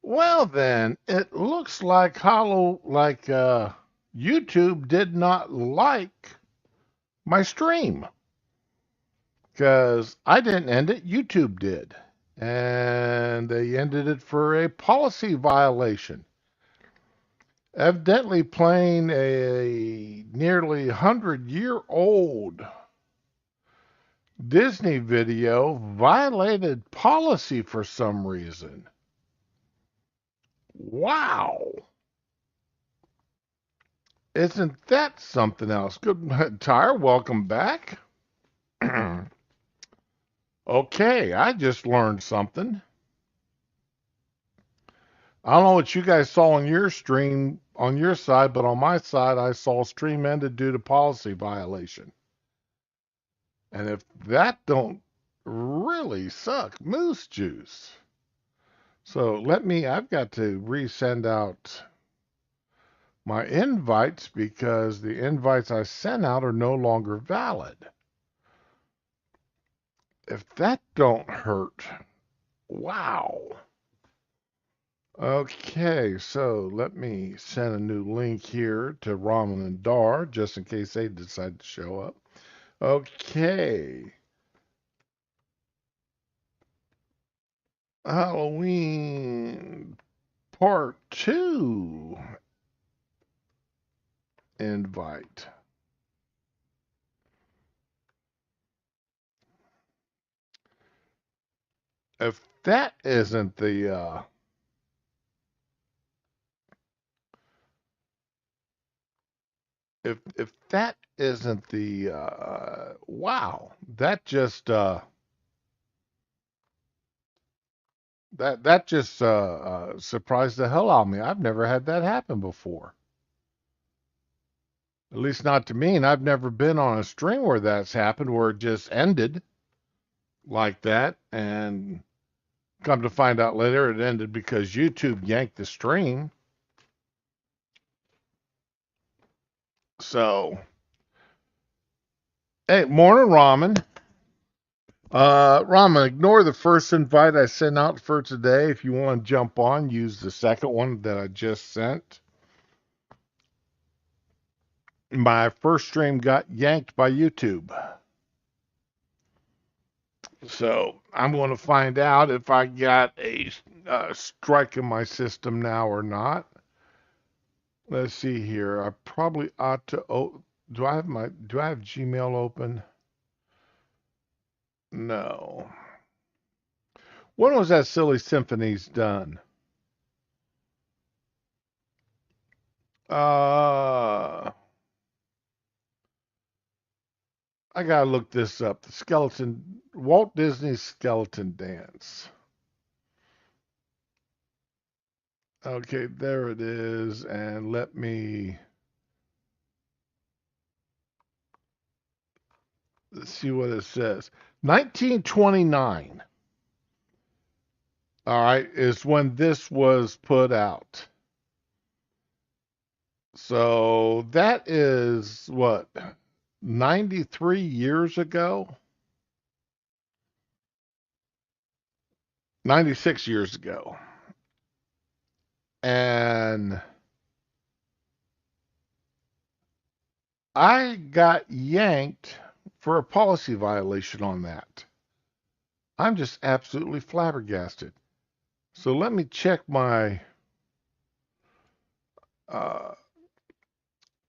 Well, then, it looks like YouTube did not like my stream because I didn't end it, YouTube did. And they ended it for a policy violation. Evidently, playing a nearly 100-year-old Disney video violated policy for some reason. Wow. Isn't that something else? Good, Tyre, welcome back. Okay, I just learned something. I don't know what you guys saw on your stream on your side, but on my side, I saw stream ended due to policy violation. And if that don't really suck, moose juice. So I've got to resend out my invites because the invites I sent out are no longer valid. If that don't hurt, wow. Okay, so let me send a new link here to Ramen and Dar just in case they decide to show up. Okay, Halloween Part 2 invite. If that isn't the if that isn't the wow, that just that just surprised the hell out of me. I've never had that happen before. At least not to me, and I've never been on a stream where that's happened, where it just ended like that, and come to find out later it ended because YouTube yanked the stream. So, hey, morning, Ramen. Ramen, ignore the first invite I sent out for today. If you want to jump on, use the second one that I just sent. My first stream got yanked by YouTube. So I'm going to find out if I got a strike in my system now or not. Let's see here. I probably ought to. Do I have Gmail open? No. When was that Silly Symphonies done? Uh, I gotta look this up. Walt Disney's Skeleton Dance. Okay, there it is. And let me see what it says. 1929. All right, is when this was put out. So that is what, 93 years ago? 96 years ago. And I got yanked for a policy violation on that. I'm just absolutely flabbergasted. So let me check my uh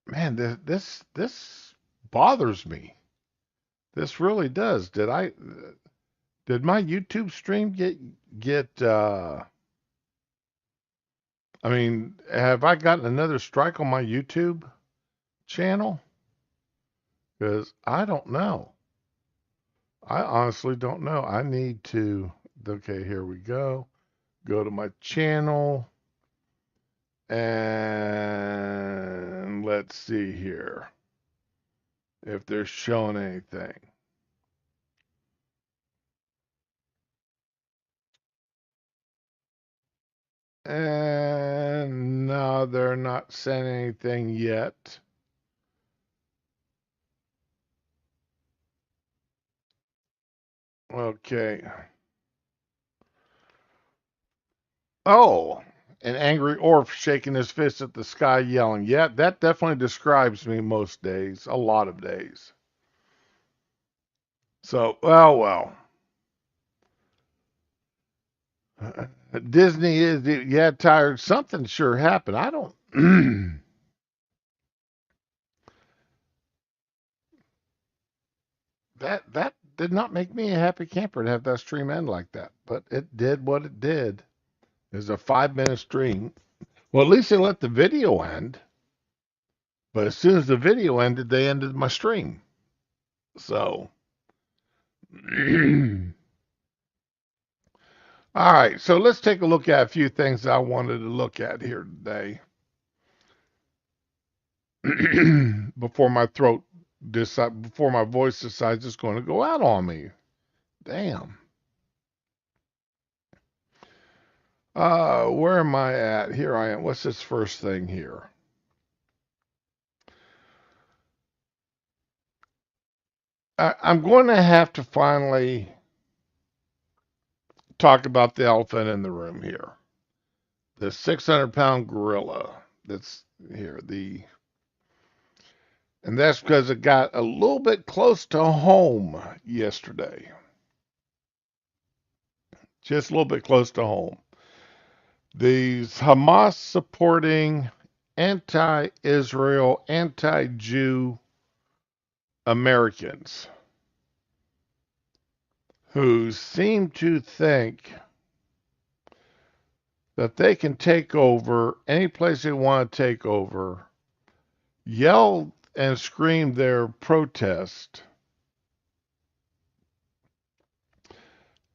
man, this bothers me. This really does. Did my YouTube stream get I mean, have I gotten another strike on my YouTube channel? Because I don't know. I honestly don't know. I need to, okay, here we go. Go to my channel and let's see here if they're showing anything. And no, they're not saying anything yet. Okay. Oh, an angry Orf shaking his fist at the sky, yelling. Yeah, that definitely describes me most days, a lot of days. So, well. Disney is, yeah, tired. Something sure happened. I don't. That did not make me a happy camper to have that stream end like that, but it did what it did. It was a 5 minute stream. Well, at least they let the video end. But as soon as the video ended, they ended my stream. So, all right. So let's take a look at a few things I wanted to look at here today before my throat before my voice decides it's going to go out on me. Damn. Where am I at? Here I am. What's this first thing here? I'm going to have to finally talk about the elephant in the room here. The 600-pound gorilla that's here. And that's because it got a little bit close to home yesterday. Just a little bit close to home. These Hamas supporting anti Israel, anti Jew Americans who seem to think that they can take over any place they want to take over, yell and scream their protest,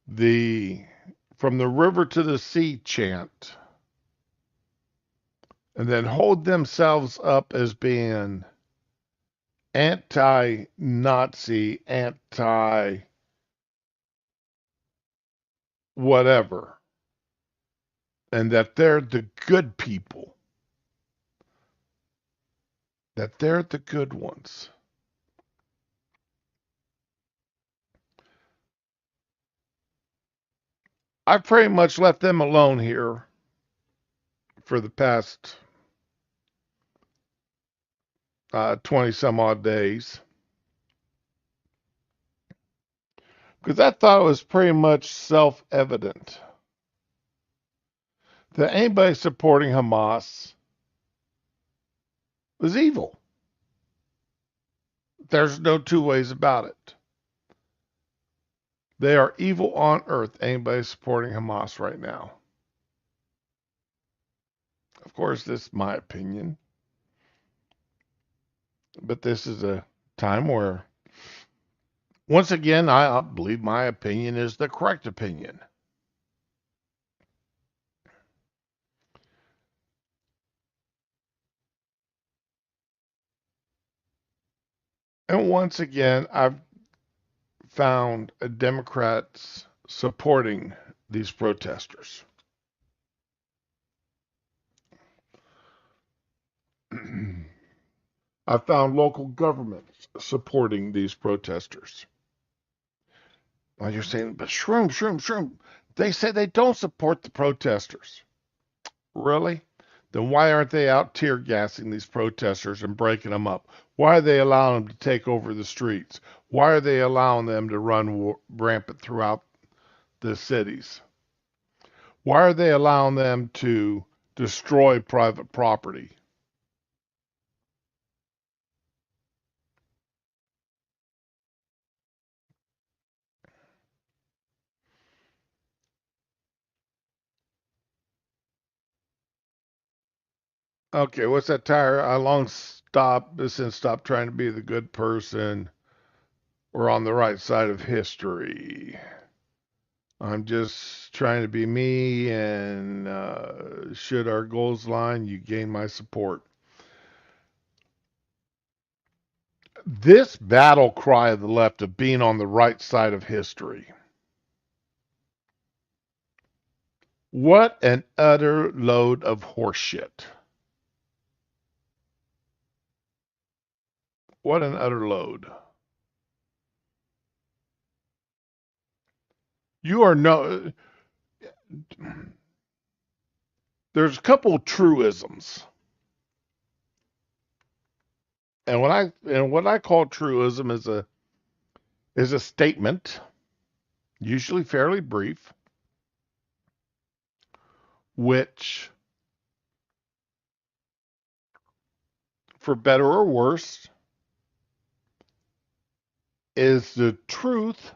the from the river to the sea chant, and then hold themselves up as being anti-Nazi, anti-whatever, and that they're the good people, that they're the good ones. I've pretty much left them alone here for the past 20 some odd days because I thought it was pretty much self evident that anybody supporting Hamas was evil. There's no two ways about it. They are evil on earth, anybody supporting Hamas right now. Of course, this is my opinion, but this is a time where, once again, I believe my opinion is the correct opinion. And once again, I've found Democrats supporting these protesters. I found local governments supporting these protesters. Well, you're saying, but shroom. They say they don't support the protesters. Really? Then why aren't they out tear gassing these protesters and breaking them up? Why are they allowing them to take over the streets? Why are they allowing them to run rampant throughout the cities? Why are they allowing them to destroy private property? Okay, what's that tire? I long since stop trying to be the good person. We're on the right side of history. I'm just trying to be me, and should our goals line, you gain my support. This battle cry of the left of being on the right side of history. What an utter load of horseshit. What an utter load. You are no. there's a couple of truisms. And what I call truism is a statement, usually fairly brief, which, for better or worse, is the truth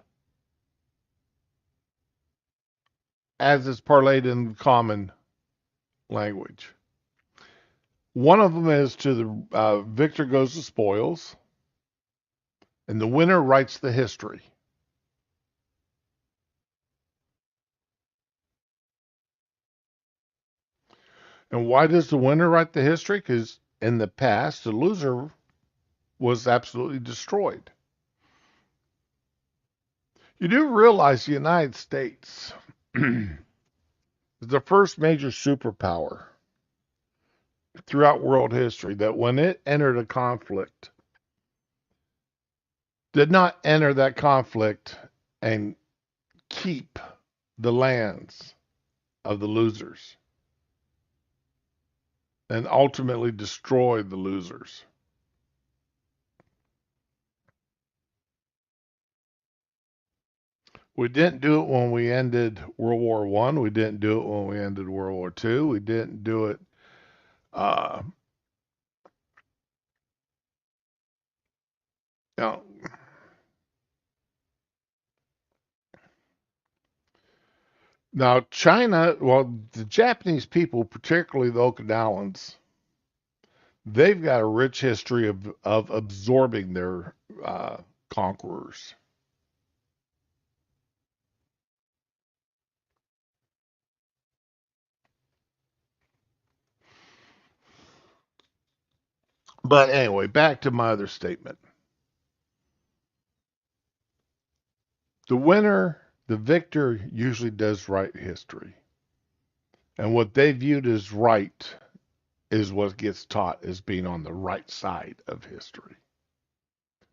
as it's parlayed in common language. One of them is to the victor goes the spoils, and the winner writes the history. And why does the winner write the history? Because in the past, the loser was absolutely destroyed. You do realize the United States is the first major superpower throughout world history that when it entered a conflict, did not enter that conflict and keep the lands of the losers and ultimately destroy the losers. We didn't do it when we ended World War One. We didn't do it when we ended World War Two. We didn't do it. Uh, now, now, China, well, the Japanese people, particularly the Okinawans, they've got a rich history of absorbing their conquerors. But anyway, back to my other statement. The winner, the victor, usually does write history. And what they viewed as right is what gets taught as being on the right side of history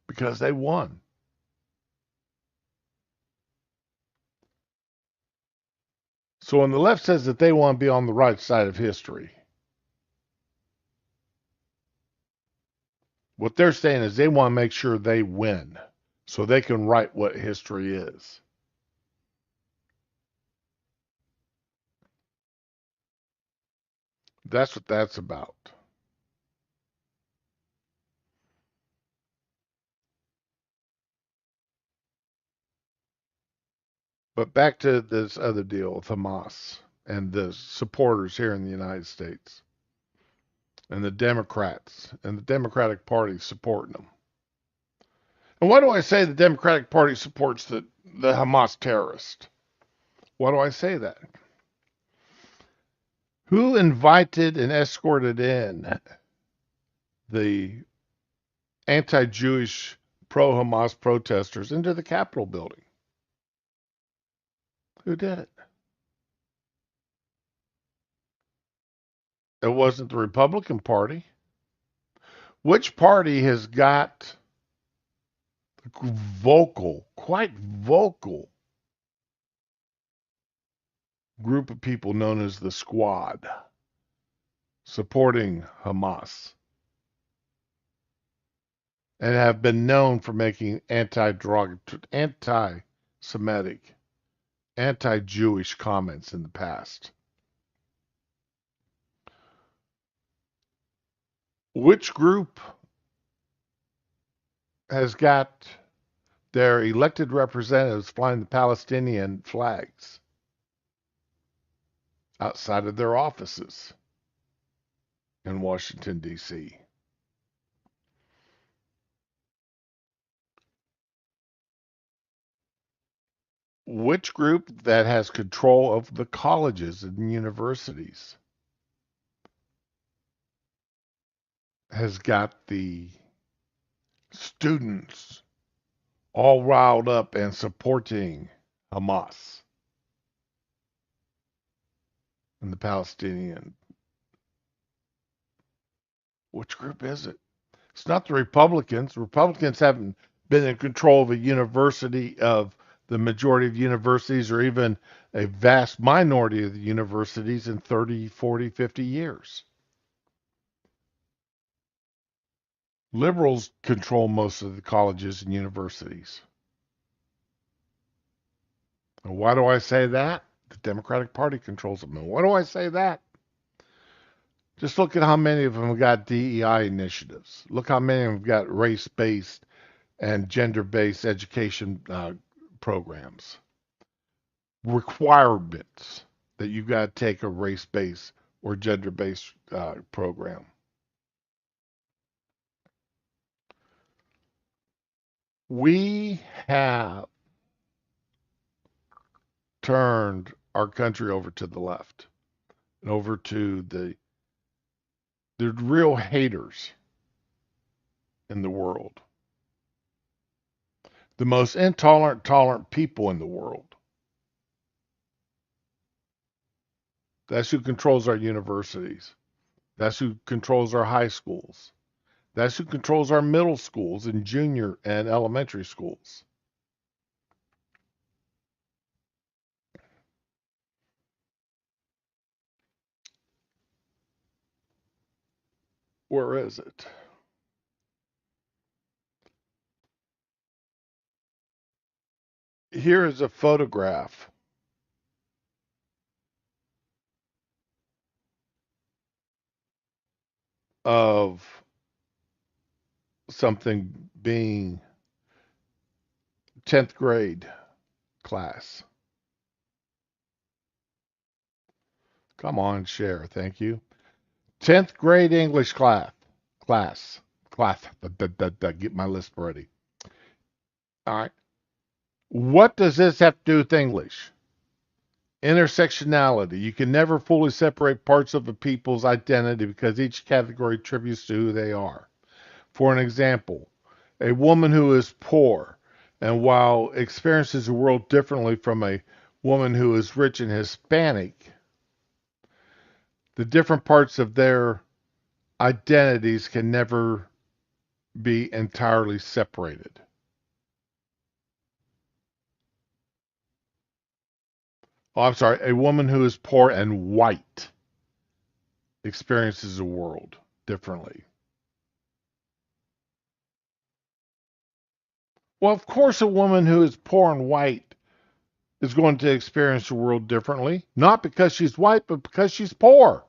because they won. So when the left says that they want to be on the right side of history, what they're saying is they want to make sure they win so they can write what history is. That's what that's about. But back to this other deal with Hamas and the supporters here in the United States and the Democrats and the Democratic Party supporting them. And why do I say the Democratic Party supports the Hamas terrorist? Why do I say that? Who invited and escorted in the anti Jewish, pro Hamas protesters into the Capitol building? Who did it? It wasn't the Republican Party. Which party has got vocal, quite vocal group of people known as the Squad supporting Hamas and have been known for making anti-Semitic, anti-Jewish comments in the past? Which group has got their elected representatives flying the Palestinian flags outside of their offices in Washington, D.C.? Which group that has control of the colleges and universities has got the students all riled up and supporting Hamas and the Palestinian? Which group is it? It's not the Republicans. Republicans haven't been in control of a university of the majority of universities, or even a vast minority of the universities, in 30, 40, 50 years. Liberals control most of the colleges and universities. And why do I say that? The Democratic Party controls them. And why do I say that? Just look at how many of them have got DEI initiatives. Look how many of them have got race-based and gender-based education programs. Requirements that you've got to take a race-based or gender-based program. We have turned our country over to the left and over to the real haters in the world, the most intolerant, tolerant people in the world. That's who controls our universities. That's who controls our high schools. That's who controls our middle schools and junior and elementary schools. Where is it? Here is a photograph of something being 10th grade class. Come on, share. Thank you. 10th grade English class. Class. Class. Get my list ready. All right. What does this have to do with English? Intersectionality. You can never fully separate parts of a people's identity because each category attributes to who they are. For an example, a woman who is poor and while experiences the world differently from a woman who is rich and Hispanic, the different parts of their identities can never be entirely separated. Oh, I'm sorry. A woman who is poor and white experiences the world differently. Well, of course, a woman who is poor and white is going to experience the world differently, not because she's white, but because she's poor.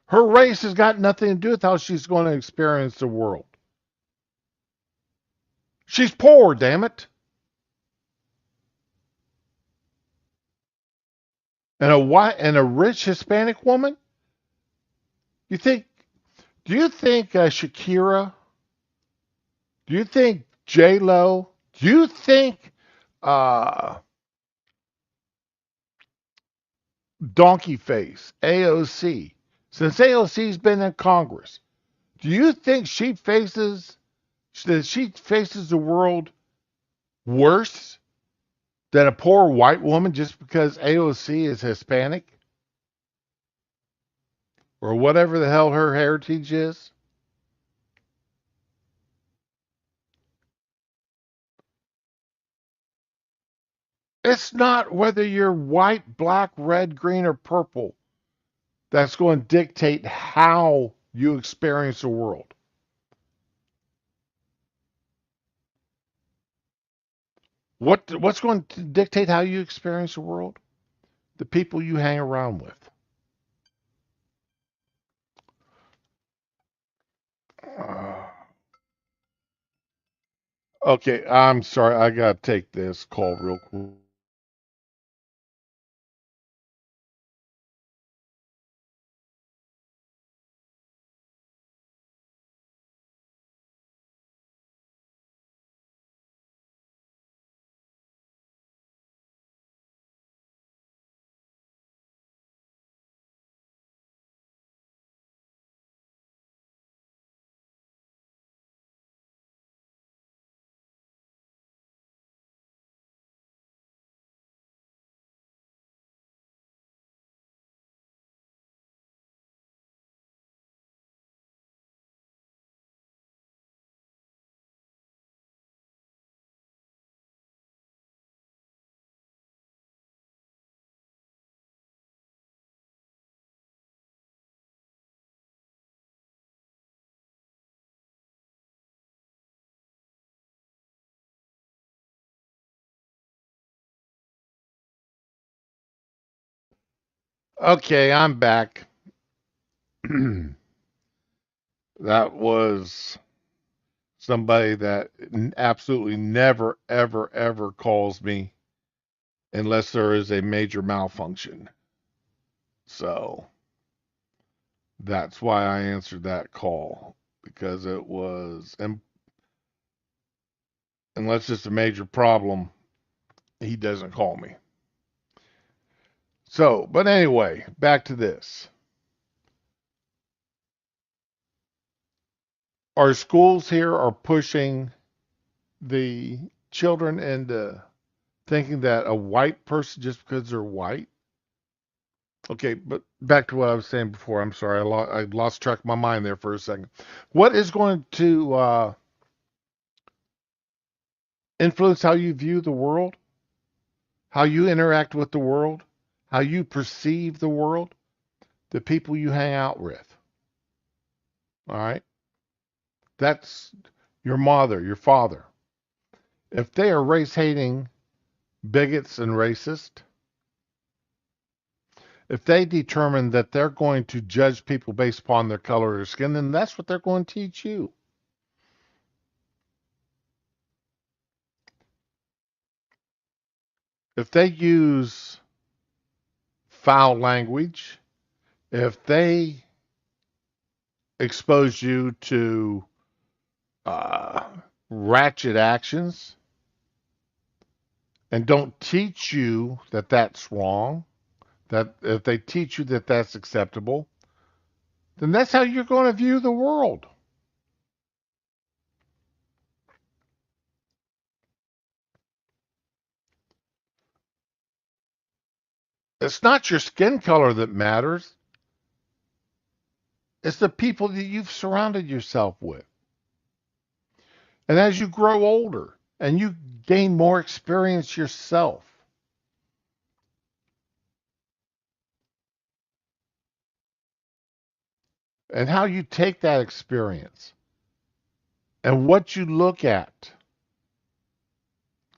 Her race has got nothing to do with how she's going to experience the world. She's poor, damn it. And a white and a rich Hispanic woman? You think? Do you think Shakira? Do you think J Lo? Do you think uh, Donkey Face, AOC? Since AOC's been in Congress, do you think she faces the world worse than a poor white woman just because AOC is Hispanic or whatever the hell her heritage is? It's not whether you're white, black, red, green, or purple that's going to dictate how you experience the world. What's going to dictate how you experience the world? The people you hang around with. Uh, okay, I'm sorry. I got to take this call real quick. Okay, I'm back. That was somebody that absolutely never, ever, ever calls me unless there is a major malfunction. So that's why I answered that call because it was, unless it's a major problem, he doesn't call me. So, but anyway, back to this. Our schools here are pushing the children into thinking that a white person, just because they're white. Okay, but back to what I was saying before. I'm sorry, I lost track of my mind there for a second. What is going to influence how you view the world, how you interact with the world, how you perceive the world? The people you hang out with. All right, that's your mother, your father. If they are race hating bigots and racist, if they determine that they're going to judge people based upon their color or skin, then that's what they're going to teach you. If they use foul language, if they expose you to uh, ratchet actions and don't teach you that that's wrong, that if they teach you that that's acceptable, then that's how you're going to view the world. It's not your skin color that matters. It's the people that you've surrounded yourself with. And as you grow older and you gain more experience yourself, and how you take that experience and what you look at,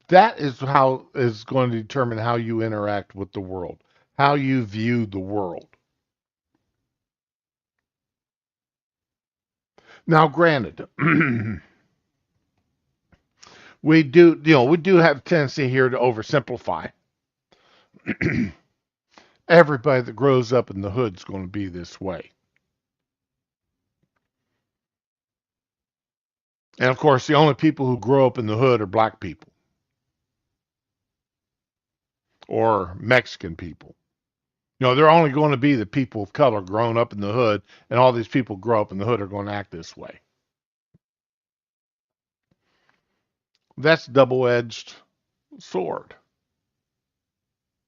that is how is going to determine how you interact with the world, how you view the world. Now, granted, we do have a tendency here to oversimplify. Everybody that grows up in the hood is going to be this way. And of course, the only people who grow up in the hood are black people or Mexican people. They're only going to be the people of color growing up in the hood, and all these people grow up in the hood are going to act this way. That's double-edged sword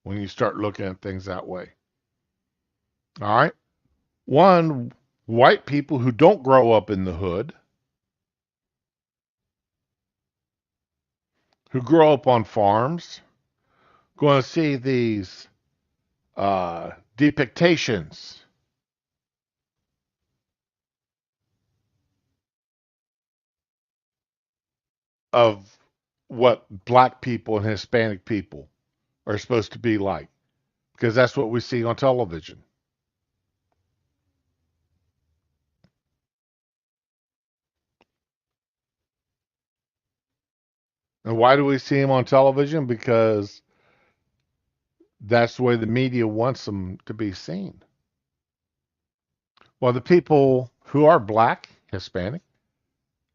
when you start looking at things that way. All right. One, white people who don't grow up in the hood, who grow up on farms, going to see these depictions of what black people and Hispanic people are supposed to be like, because that's what we see on television. And why do we see them on television? Because that's the way the media wants them to be seen. Well, the people who are black, Hispanic,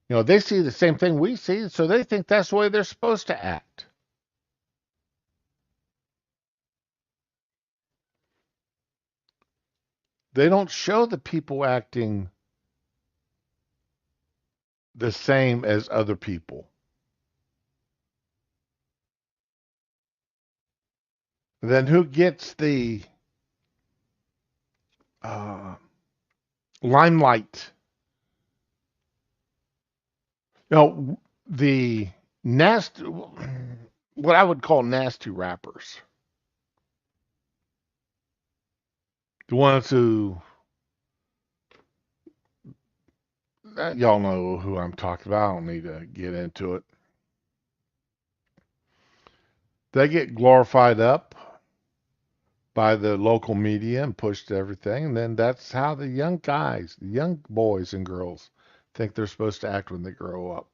they see the same thing we see, so they think that's the way they're supposed to act. They don't show the people acting the same as other people. Then who gets the uh, limelight? The nasty, what I would call nasty rappers, the ones who y'all know who I'm talking about. I don't need to get into it. They get glorified up by the local media and pushed to everything. And then that's how the young guys, the young boys and girls, think they're supposed to act when they grow up.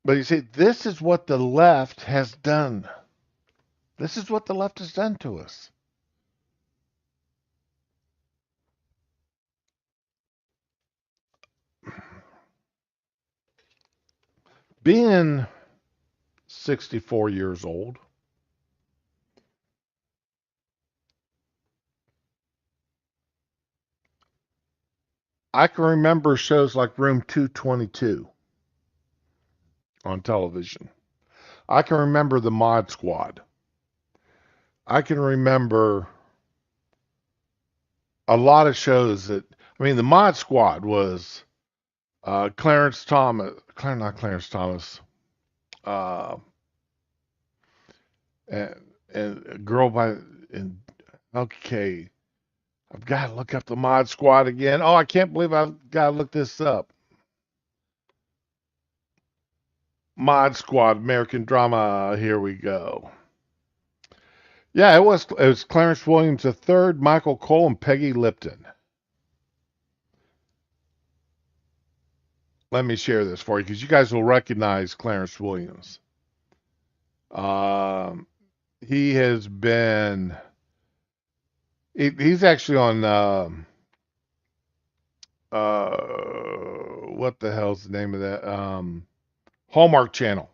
But you see, this is what the left has done. This is what the left has done to us. Being 64 years old, I can remember shows like Room 222 on television. I can remember the Mod Squad. I can remember a lot of shows that, I mean, the Mod Squad was Clarence Thomas, not Clarence Thomas, uh, and, and a girl by, and okay, I've got to look up the Mod Squad again. Oh, I can't believe I've got to look this up. Mod Squad, American drama. Here we go. Yeah, it was Clarence Williams III, Michael Cole, and Peggy Lipton. Let me share this for you because you guys will recognize Clarence Williams. Um, he has been. He's actually on. What the hell's the name of that? Hallmark Channel.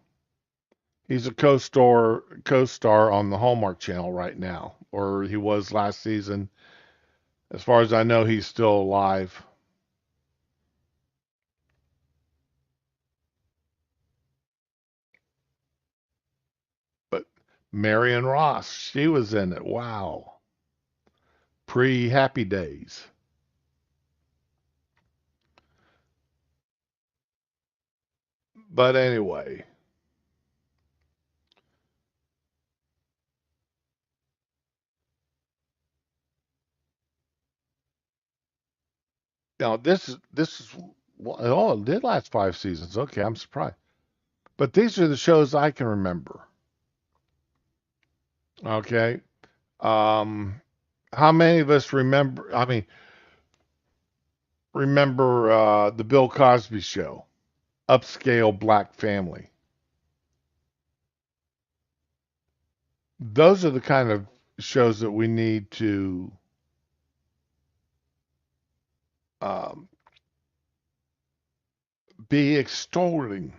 He's a co-star on the Hallmark Channel right now, or he was last season. As far as I know, he's still alive. But Marion Ross, she was in it. Wow. Pre-Happy Days. But anyway, now this is oh, it did last 5 seasons. Okay, I'm surprised. But these are the shows I can remember. Okay. Um, how many of us remember? I mean, remember the Bill Cosby Show, Upscale Black Family. Those are the kind of shows that we need to um, be extolling.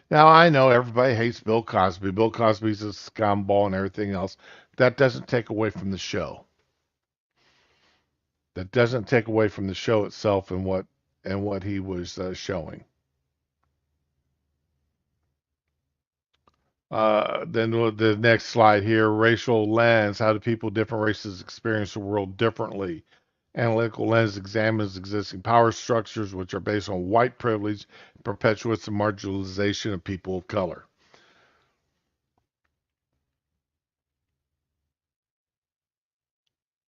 Now I know everybody hates Bill Cosby. Bill Cosby's a scumball and everything else. That doesn't take away from the show. That doesn't take away from the show itself and what he was showing. Then the next slide here, racial lens. How do people, different races, experience the world differently? Analytical lens examines existing power structures which are based on white privilege, perpetuates the marginalization of people of color.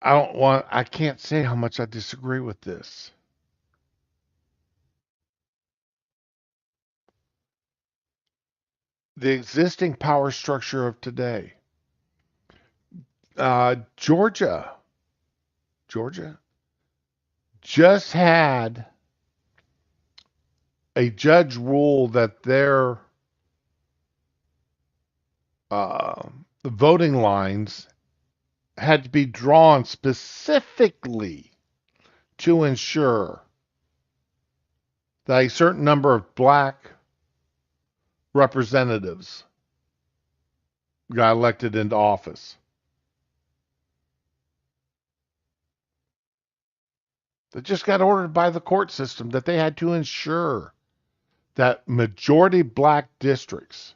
I can't say how much I disagree with this. The existing power structure of today. Georgia just had a judge rule that their the voting lines had to be drawn specifically to ensure that a certain number of black representatives got elected into office. That just got ordered by the court system that they had to ensure that majority black districts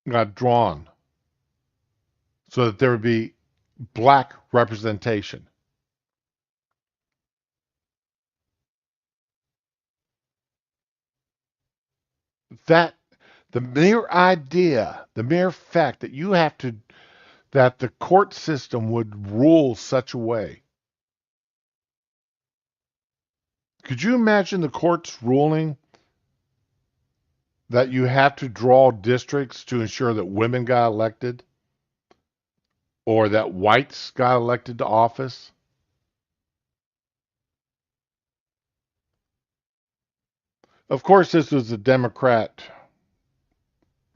got drawn so that there would be black representation. That the mere idea, the mere fact that you have to, that the court system would rule such a way Could you imagine the court's ruling that you have to draw districts to ensure that women got elected or that whites got elected to office? Of course, this was a Democrat,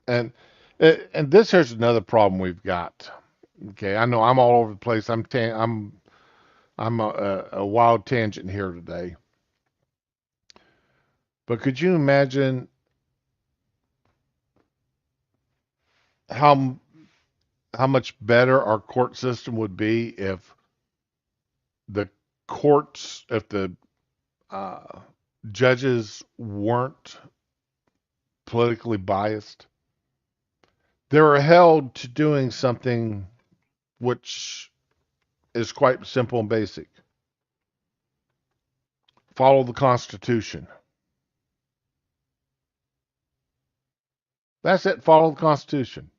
and this here's another problem we've got. Okay, I know I'm all over the place. I'm a wild tangent here today. But could you imagine how much better our court system would be if the if the judges weren't politically biased? They were held to doing something which is quite simple and basic. Follow the Constitution. That's it. Follow the Constitution.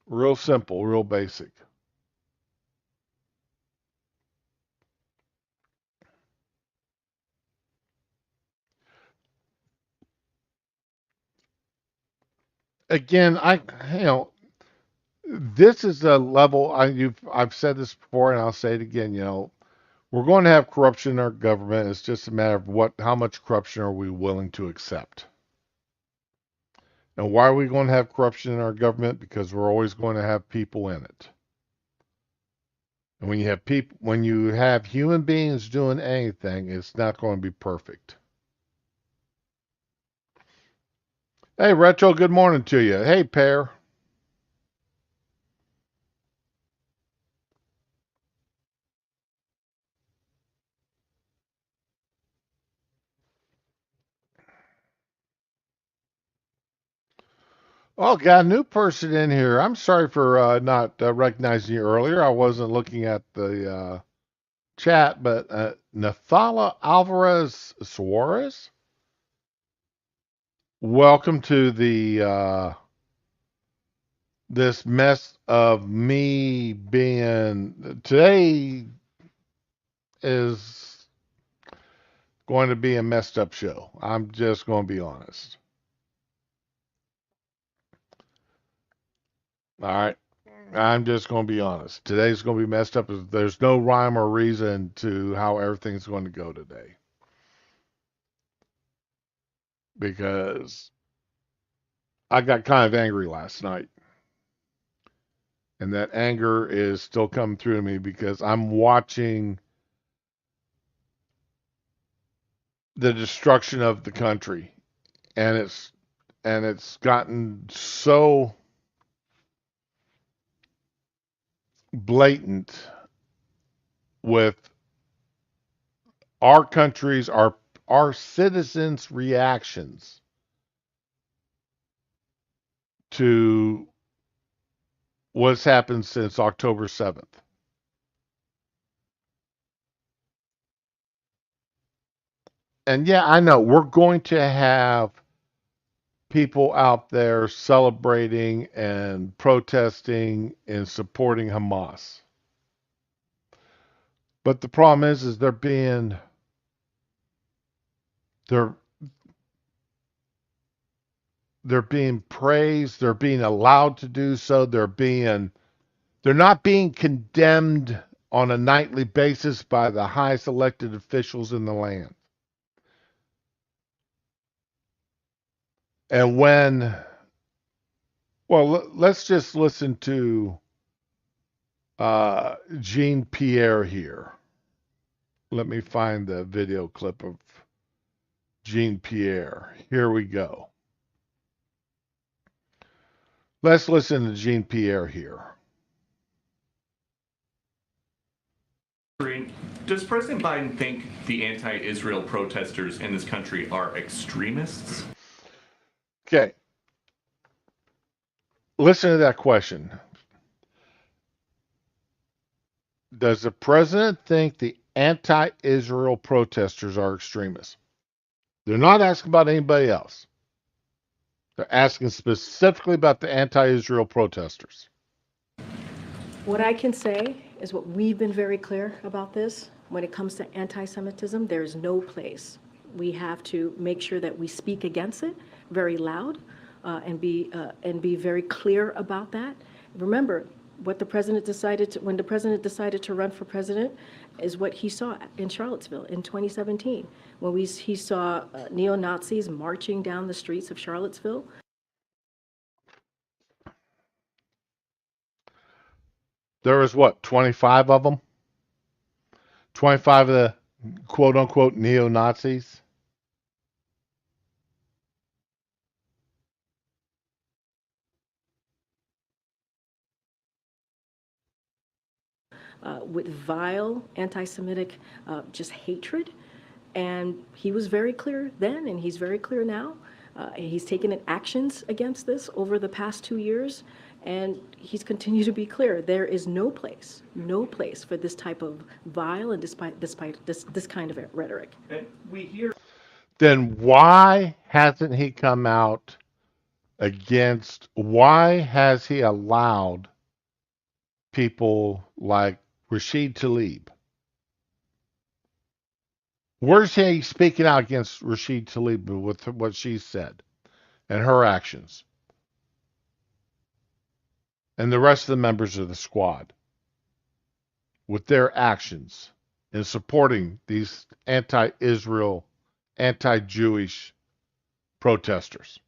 Real simple, real basic. Again, this is a level I've said this before and I'll say it again, we're going to have corruption in our government. It's just a matter of how much corruption are we willing to accept. And why are we going to have corruption in our government? Because we're always going to have people in it. And when you have human beings doing anything, it's not going to be perfect. Hey, Retro, good morning to you. Hey, Pear. Oh, got a new person in here. I'm sorry for not recognizing you earlier. I wasn't looking at the chat, but Nathala Alvarez Suarez, welcome to the this mess of me being today is going to be a messed up show. I'm just going to be honest. All right. I'm just going to be honest. Today's going to be messed up. There's no rhyme or reason to how everything's going to go today. Because I got kind of angry last night. And that anger is still coming through to me because I'm watching the destruction of the country. And it's gotten so blatant with our country's our citizens' reactions to what's happened since October 7th. And yeah, I know we're going to have people out there celebrating and protesting and supporting Hamas. But the problem is they're being praised, they're being allowed to do so, they're not being condemned on a nightly basis by the highest elected officials in the land. And let's just listen to Jean Pierre here. Let me find the video clip of Jean Pierre. Here we go. Let's listen to Jean Pierre here. Does President Biden think the anti-Israel protesters in this country are extremists? Okay. Listen to that question. Does the president think the anti-Israel protesters are extremists? They're not asking about anybody else. They're asking specifically about the anti-Israel protesters. What I can say is what we've been very clear about this. When it comes to anti-Semitism, there's no place. We have to make sure that we speak against it very loud and be very clear about that. Remember, what the president decided to, when the president decided to run for president is what he saw in Charlottesville in 2017, when he saw neo-Nazis marching down the streets of Charlottesville. There was what, 25 of them? 25 of the quote unquote neo-Nazis? With vile anti-Semitic just hatred. And he was very clear then, and he's very clear now. He's taken actions against this over the past 2 years, and he's continued to be clear. There is no place for this type of vile and despite this kind of rhetoric. And we hear. Then why hasn't he come out against, why has he allowed people like Rashid Tlaib? Where's he speaking out against Rashid Tlaib with what she said and her actions? And the rest of the members of the squad with their actions in supporting these anti-Israel, anti-Jewish protesters.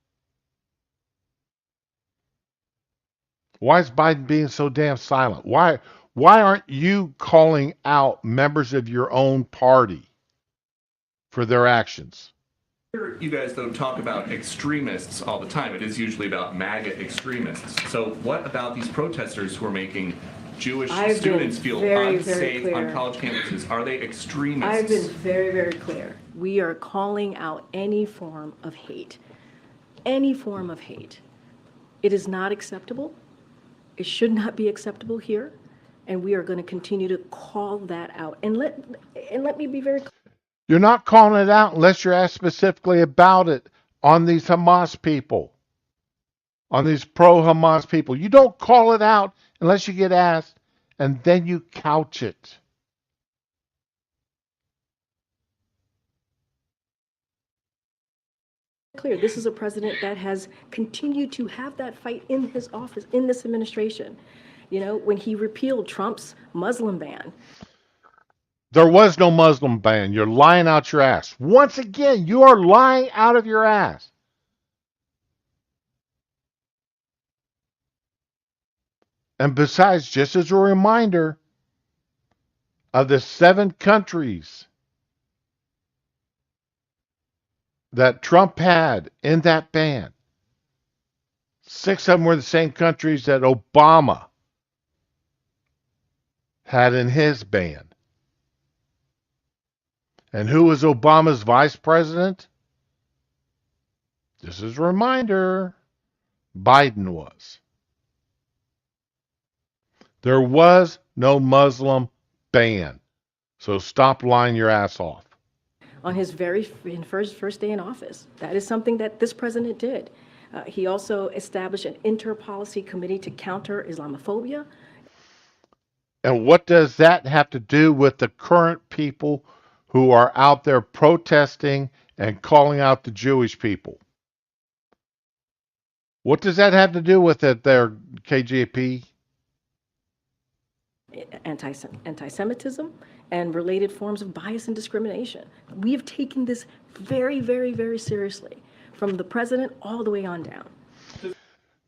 Why is Biden being so damn silent? Why aren't you calling out members of your own party for their actions? You guys, though, talk about extremists all the time. It is usually about MAGA extremists. So what about these protesters who are making Jewish students feel unsafe on college campuses? Are they extremists? I've been very, very clear. We are calling out any form of hate. Any form of hate. It is not acceptable. It should not be acceptable here. And we are going to continue to call that out. And let me be very clear. You're not calling it out unless you're asked specifically about it on these Hamas people, on these pro-Hamas people. You don't call it out unless you get asked, and then you couch it. Clear. This is a president that has continued to have that fight in his office, in this administration. You know, when he repealed Trump's Muslim ban. There was no Muslim ban. You're lying out your ass. Once again, you are lying out of your ass. And besides, just as a reminder, of the 7 countries that Trump had in that ban, 6 of them were the same countries that Obama had in his ban. And who was Obama's vice president? Just as a reminder, Biden was. There was no Muslim ban. So stop lying your ass off. On his first day in office. That is something that this president did. He also established an inter-policy committee to counter Islamophobia. And what does that have to do with the current people who are out there protesting and calling out the Jewish people? What does that have to do with it there, KJP? Anti-Semitism and related forms of bias and discrimination. We have taken this very, very, very seriously, from the president all the way on down.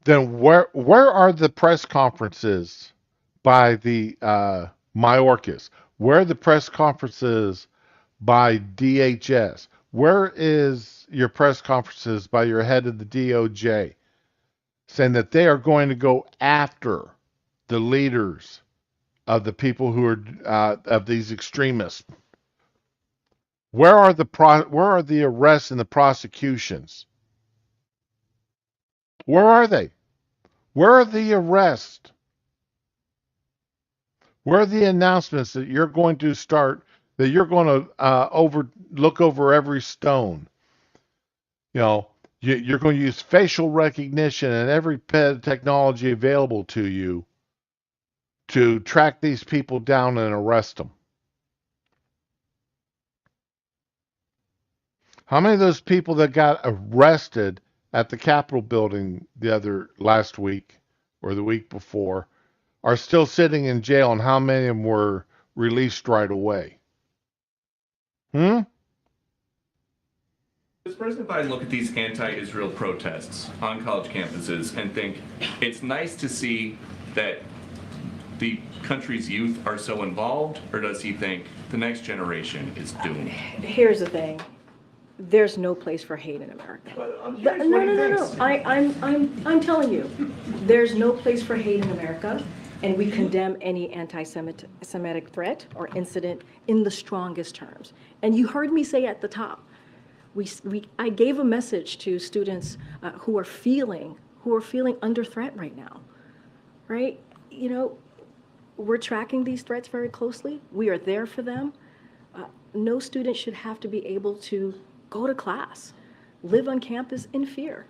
Then where are the press conferences by the Mayorkas? Where are the press conferences by DHS? Where is your press conferences by your head of the DOJ saying that they are going to go after the leaders of the people who are of these extremists? Where are the arrests and the prosecutions? Where are they? Where are the arrests? Where are the announcements that you're going to start, that you're going to look over every stone? You know, you're going to use facial recognition and every technology available to you to track these people down and arrest them. How many of those people that got arrested at the Capitol building last week or the week before are still sitting in jail, and how many of them were released right away? Does President Biden look at these anti-Israel protests on college campuses and think it's nice to see that the country's youth are so involved, or does he think the next generation is doomed? Here's the thing. There's no place for hate in America. No. I'm telling you, there's no place for hate in America, and we condemn any anti-Semitic threat or incident in the strongest terms. And you heard me say at the top, I gave a message to students who are feeling under threat right now, right? You know, we're tracking these threats very closely. We are there for them. No student should have to be able to go to class, live on campus in fear.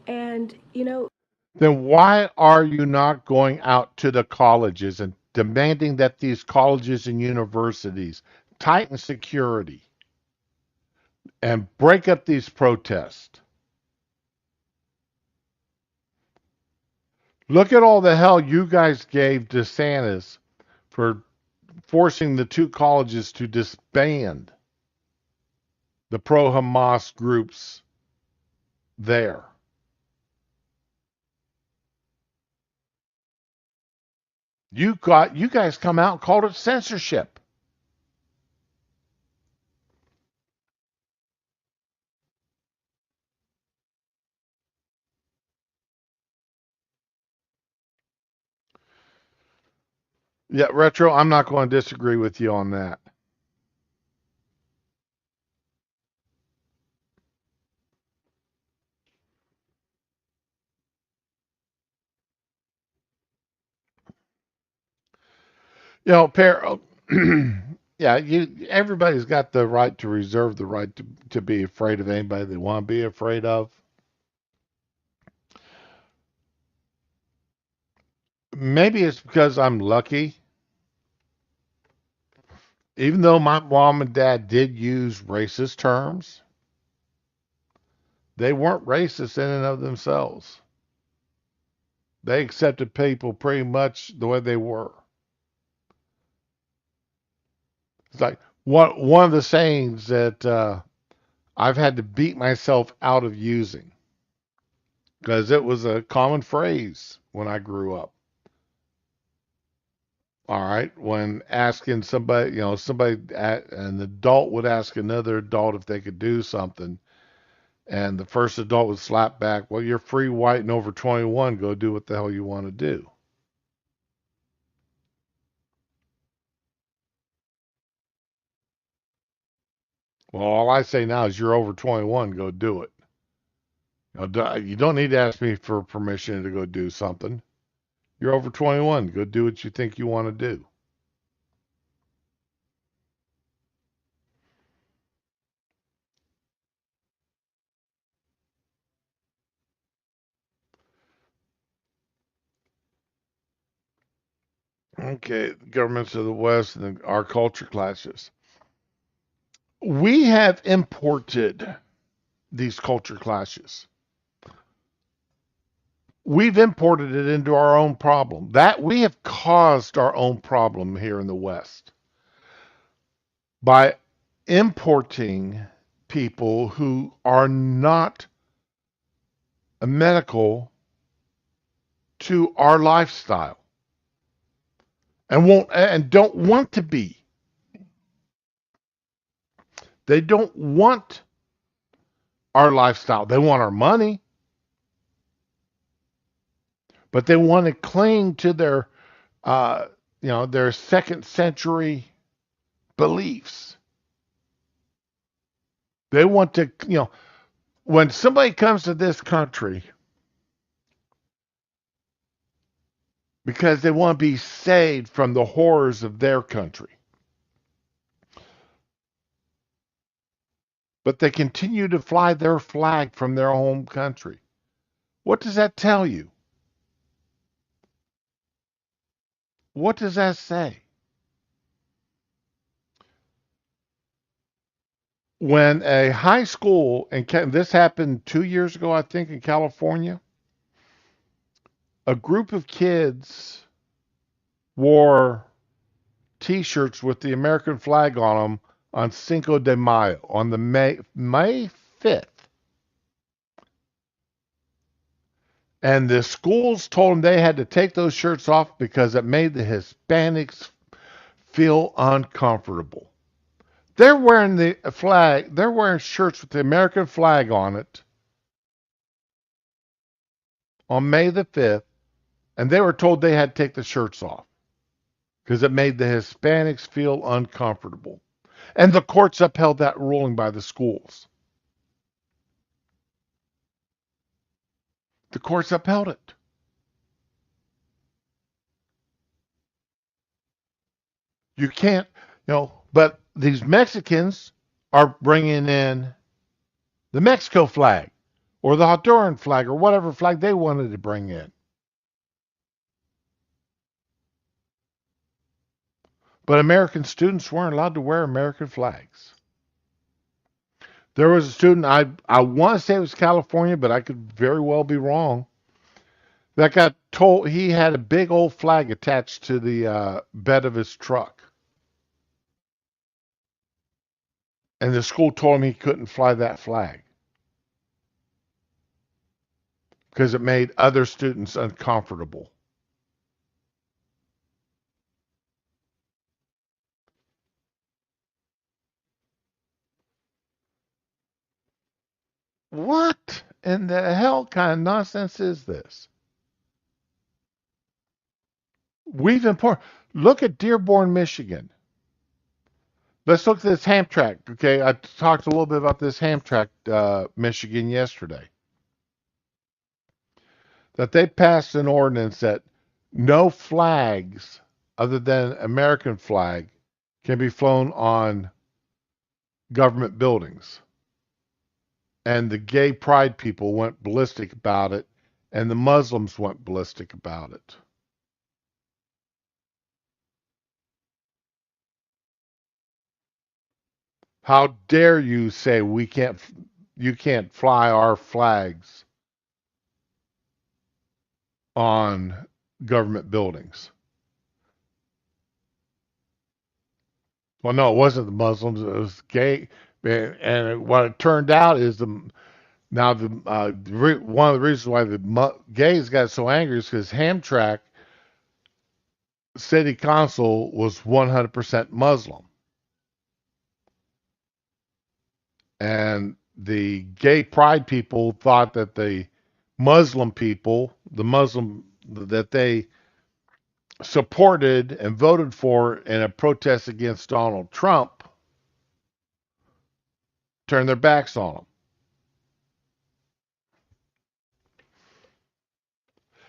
And, you know. Then why are you not going out to the colleges and demanding that these colleges and universities tighten security and break up these protests? Look at all the hell you guys gave DeSantis for forcing the two colleges to disband the pro-Hamas groups there. You guys come out and called it censorship. Yeah, Retro, I'm not going to disagree with you on that. You know, yeah, everybody's got the right to reserve the right to be afraid of anybody they want to be afraid of. Maybe it's because I'm lucky. Even though my mom and dad did use racist terms, they weren't racist in and of themselves. They accepted people pretty much the way they were. It's like one of the sayings that I've had to beat myself out of using because it was a common phrase when I grew up. All right, when asking somebody, an adult would ask another adult if they could do something, and the first adult would slap back, "Well, you're free, white, and over 21. Go do what the hell you want to do." Well, all I say now is you're over 21. Go do it. You don't need to ask me for permission to go do something. You're over 21. Go do what you think you want to do. Okay, governments of the West and our culture clashes. We have imported these culture clashes. We've imported it into our own problem. That we have caused our own problem here in the West by importing people who are not medical to our lifestyle and don't want to be. They don't want our lifestyle. They want our money, but they want to cling to their second century beliefs. They want to, when somebody comes to this country because they want to be saved from the horrors of their country, but they continue to fly their flag from their home country. What does that tell you? What does that say? When a high school, and this happened 2 years ago, I think, in California, a group of kids wore T-shirts with the American flag on them on Cinco de Mayo, on the May 5th. And the schools told them they had to take those shirts off because it made the Hispanics feel uncomfortable. They're wearing the flag, they're wearing shirts with the American flag on it on May the 5th, and they were told they had to take the shirts off because it made the Hispanics feel uncomfortable. And the courts upheld that ruling by the schools. The courts upheld it. You can't, but these Mexicans are bringing in the Mexico flag or the Honduran flag or whatever flag they wanted to bring in. But American students weren't allowed to wear American flags. There was a student, I want to say it was California, but I could very well be wrong, that got told he had a big old flag attached to the bed of his truck. And the school told him he couldn't fly that flag because it made other students uncomfortable. What in the hell kind of nonsense is this? Look at Dearborn, Michigan. Let's look at this Hamtramck. Okay, I talked a little bit about this Hamtramck, Michigan yesterday. That they passed an ordinance that no flags other than American flag can be flown on government buildings. And the gay pride people went ballistic about it, and the Muslims went ballistic about it. How dare you say you can't fly our flags on government buildings? Well, no, it wasn't the Muslims. It was gay, and what it turned out is one of the reasons why the gays got so angry is because Hamtramck city council was 100% Muslim, and the gay pride people thought that the Muslim that they supported and voted for in a protest against Donald Trump turned their backs on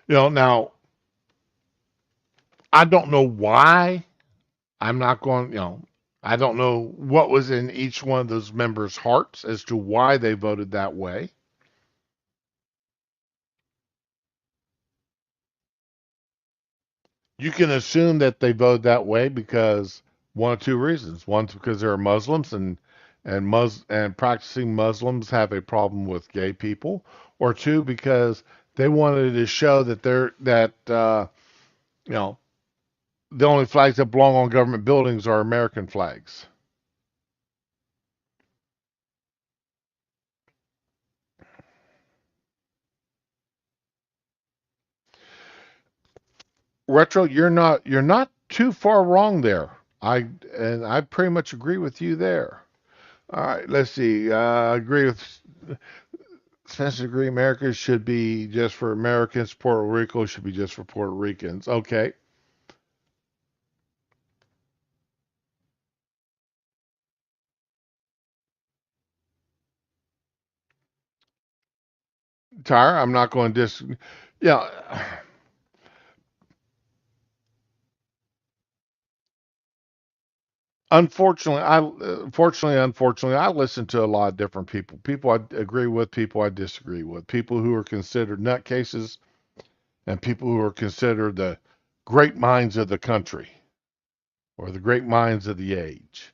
him. Now, I don't know why. I'm not going, I don't know what was in each one of those members' hearts as to why they voted that way. You can assume that they voted that way because one of two reasons. One's because they're Muslims and practicing Muslims have a problem with gay people, or two because they wanted to show that the only flags that belong on government buildings are American flags. Retro, you're not too far wrong there. I pretty much agree with you there. All right, let's see. I agree with Spencer. Agree. America should be just for Americans. Puerto Rico should be just for Puerto Ricans. Okay. Tyre, I'm not going to disagree. Yeah. Unfortunately, I listen to a lot of different people. People I agree with, people I disagree with. People who are considered nutcases, and people who are considered great minds of the country or the great minds of the age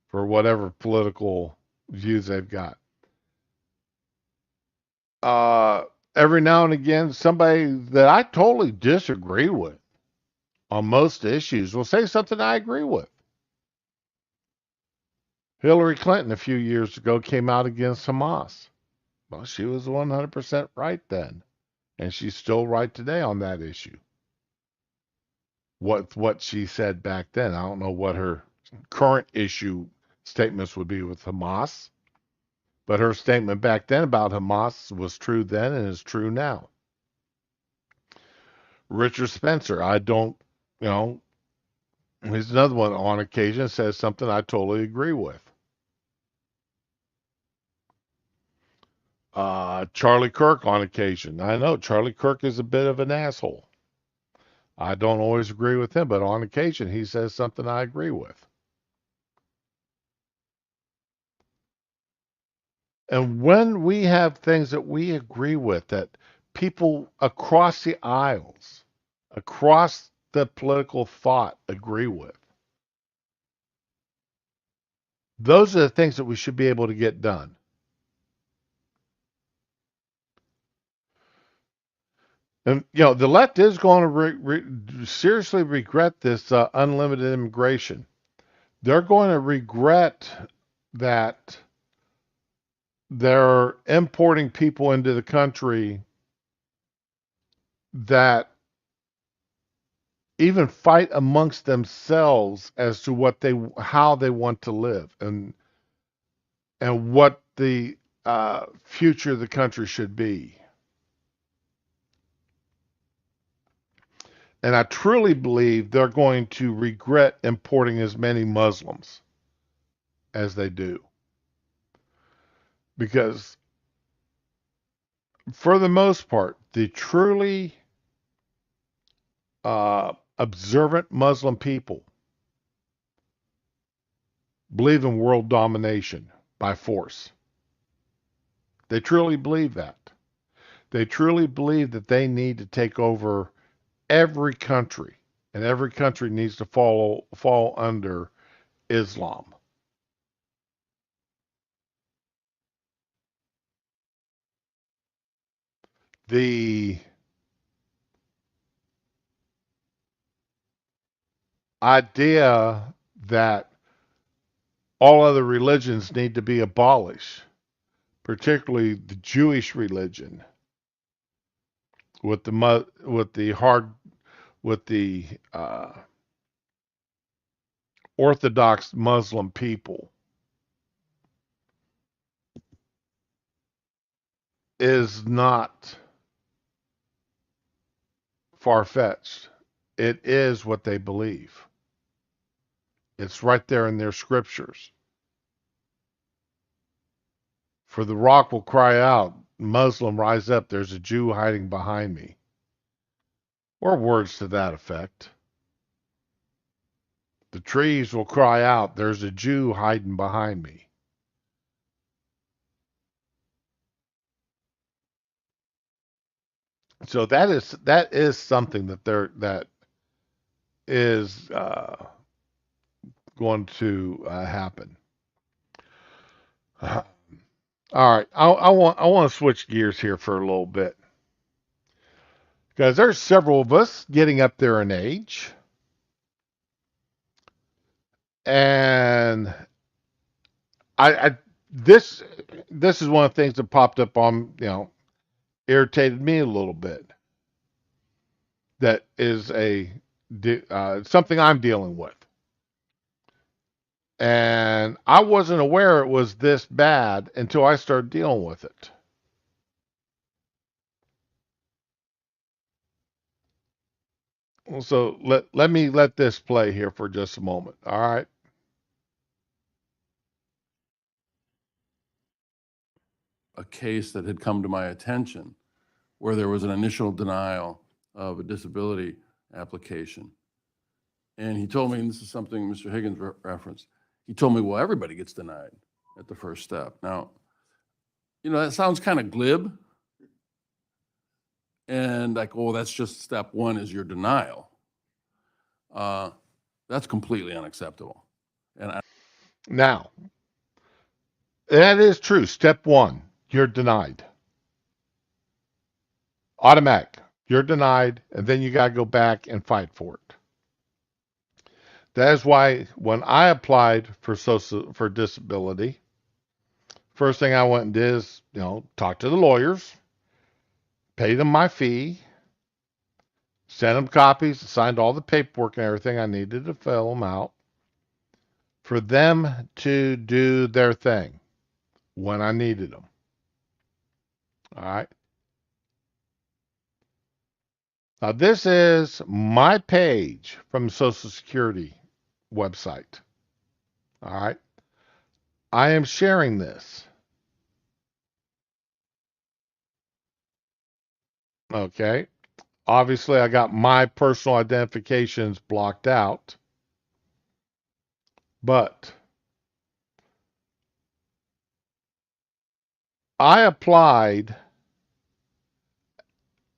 for whatever political views they've got. Every now and again, somebody that I totally disagree with on most issues will say something I agree with. Hillary Clinton a few years ago came out against Hamas. Well, she was 100% right then, and she's still right today on that issue. What she said back then, I don't know what her current issue statements would be with Hamas, but her statement back then about Hamas was true then and is true now. Richard Spencer, I don't, he's another one on occasion says something I totally agree with. Charlie Kirk on occasion. I know Charlie Kirk is a bit of an asshole. I don't always agree with him, but on occasion he says something I agree with. And when we have things that we agree with, that people across the aisles, across the political thought agree with, those are the things that we should be able to get done. And, the left is going to seriously regret this unlimited immigration. They're going to regret that they're importing people into the country that even fight amongst themselves as to how they want to live and what the future of the country should be. And I truly believe they're going to regret importing as many Muslims as they do. Because for the most part, the truly observant Muslim people believe in world domination by force. They truly believe that. They truly believe that they need to take over every country, and every country needs to fall under Islam. The idea that all other religions need to be abolished, particularly the Jewish religion, with the Orthodox Muslim people, is not far-fetched. It is what they believe. It's right there in their scriptures. For the rock will cry out, Muslim, rise up, there's a Jew hiding behind me. Or words to that effect. The trees will cry out, there's a Jew hiding behind me. So that is something that is going to happen. All right, I want to switch gears here for a little bit, because there's several of us getting up there in age, and this is one of the things that popped up on, irritated me a little bit. That is something I'm dealing with. And I wasn't aware it was this bad until I started dealing with it. So let me let this play here for just a moment. All right. A case that had come to my attention where there was an initial denial of a disability application. And he told me, and this is something Mr. Higgins referenced, he told me, well, everybody gets denied at the first step. Now, that sounds kind of glib. And like, oh, that's just step one is your denial. That's completely unacceptable. And Now, that is true. Step one, you're denied. Automatic. You're denied, and then you got to go back and fight for it. That is why when I applied for disability, first thing I went and did is, talk to the lawyers, pay them my fee, sent them copies, signed all the paperwork and everything I needed to fill them out for them to do their thing when I needed them. All right. Now, this is my page from the Social Security website. All right. I am sharing this. Okay. Obviously, I got my personal identifications blocked out. But I applied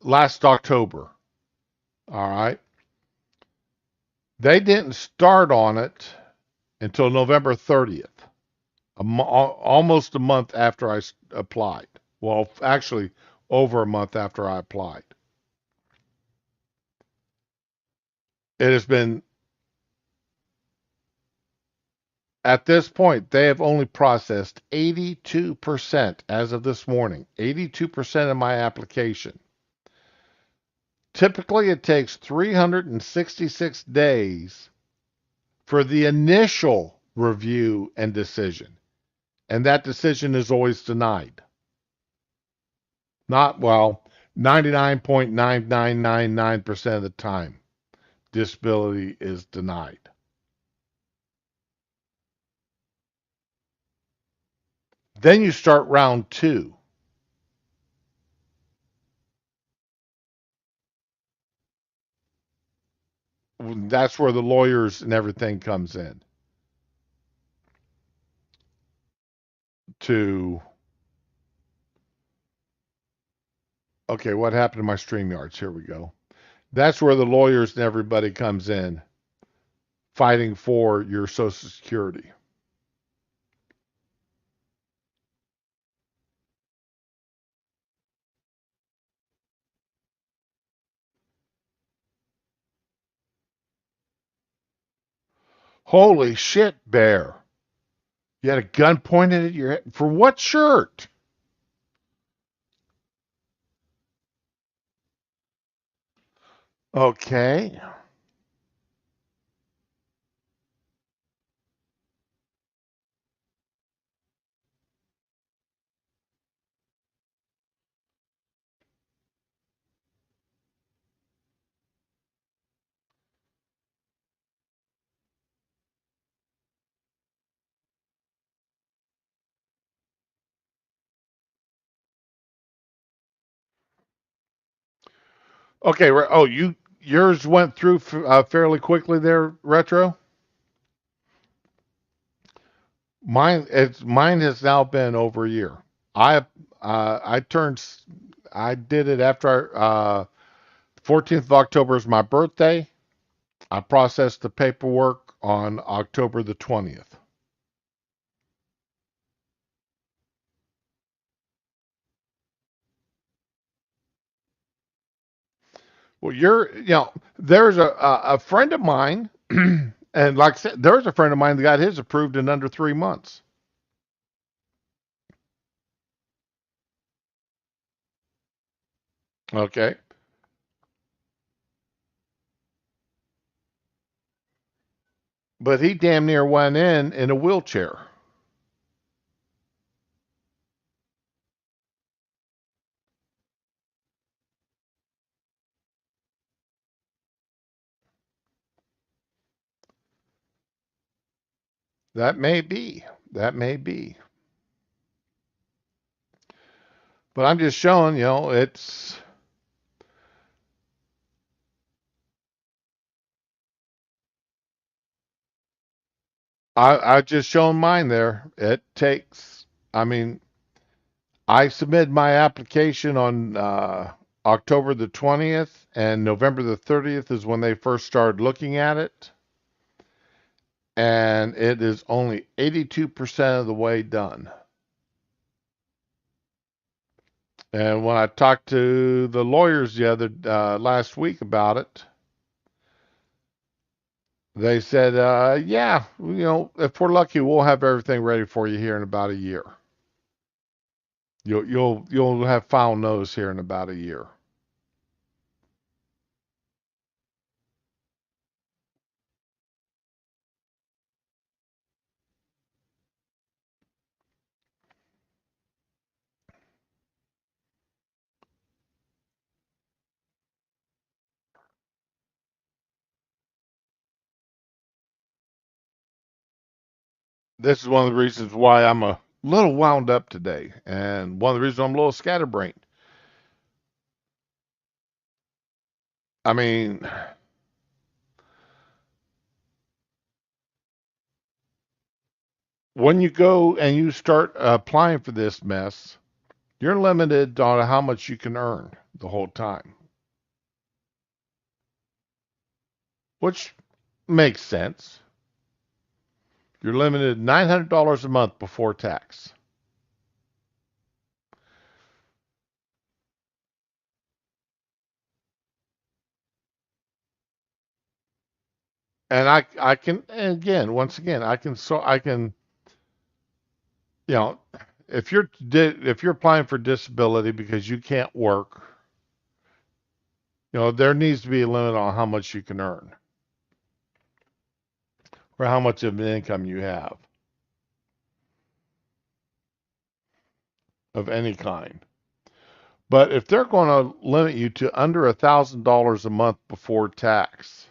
last October. All right. They didn't start on it until November 30th, almost a month after I applied. Well, actually, over a month after I applied. It has been, at this point, they have only processed 82% as of this morning, 82% of my application. Typically, it takes 366 days for the initial review and decision. And that decision is always denied. Not, 99.9999% of the time, disability is denied. Then you start round two. That's where the lawyers and everything comes in. Okay, what happened to my StreamYards? Here we go. That's where the lawyers and everybody comes in, fighting for your Social Security. Holy shit, Bear. You had a gun pointed at your head. For what shirt? Okay. Okay. Oh, yours went through fairly quickly there, Retro. Mine has now been over a year. I did it after 14th of October is my birthday. I processed the paperwork on October the 20th. Well, there's a friend of mine, and like I said, there's a friend of mine that got his approved in under 3 months. Okay. But he damn near went in a wheelchair. That may be. That may be. But I'm just showing, it's. I just shown mine there. It takes. I mean, I submitted my application on October the 20th and November the 30th is when they first started looking at it. And it is only 82% of the way done. And when I talked to the lawyers last week about it, they said, yeah, if we're lucky, we'll have everything ready for you here in about a year. You'll have final notice here in about a year. This is one of the reasons why I'm a little wound up today, and one of the reasons I'm a little scatterbrained. I mean, when you go and you start applying for this mess, you're limited on how much you can earn the whole time, which makes sense. You're limited $900 a month before tax. And I can, and again, once again, I can, you know, if you're applying for disability because you can't work, there needs to be a limit on how much you can earn or how much of an income you have of any kind. But if they're going to limit you to under $1,000 a month before tax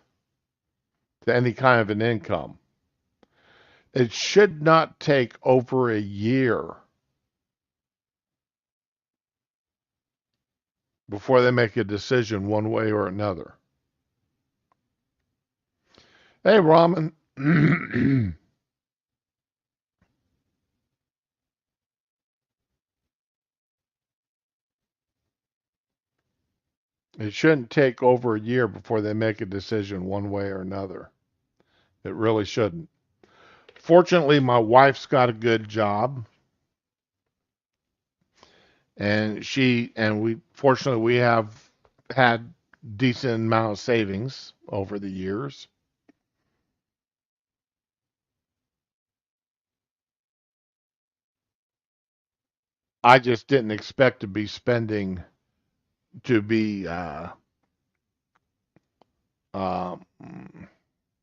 to any kind of an income, it should not take over a year before they make a decision one way or another. Hey, Ramen. It shouldn't take over a year before they make a decision one way or another. It really shouldn't. Fortunately, my wife's got a good job, and we have had decent amount of savings over the years. I just didn't expect to be spending to be um,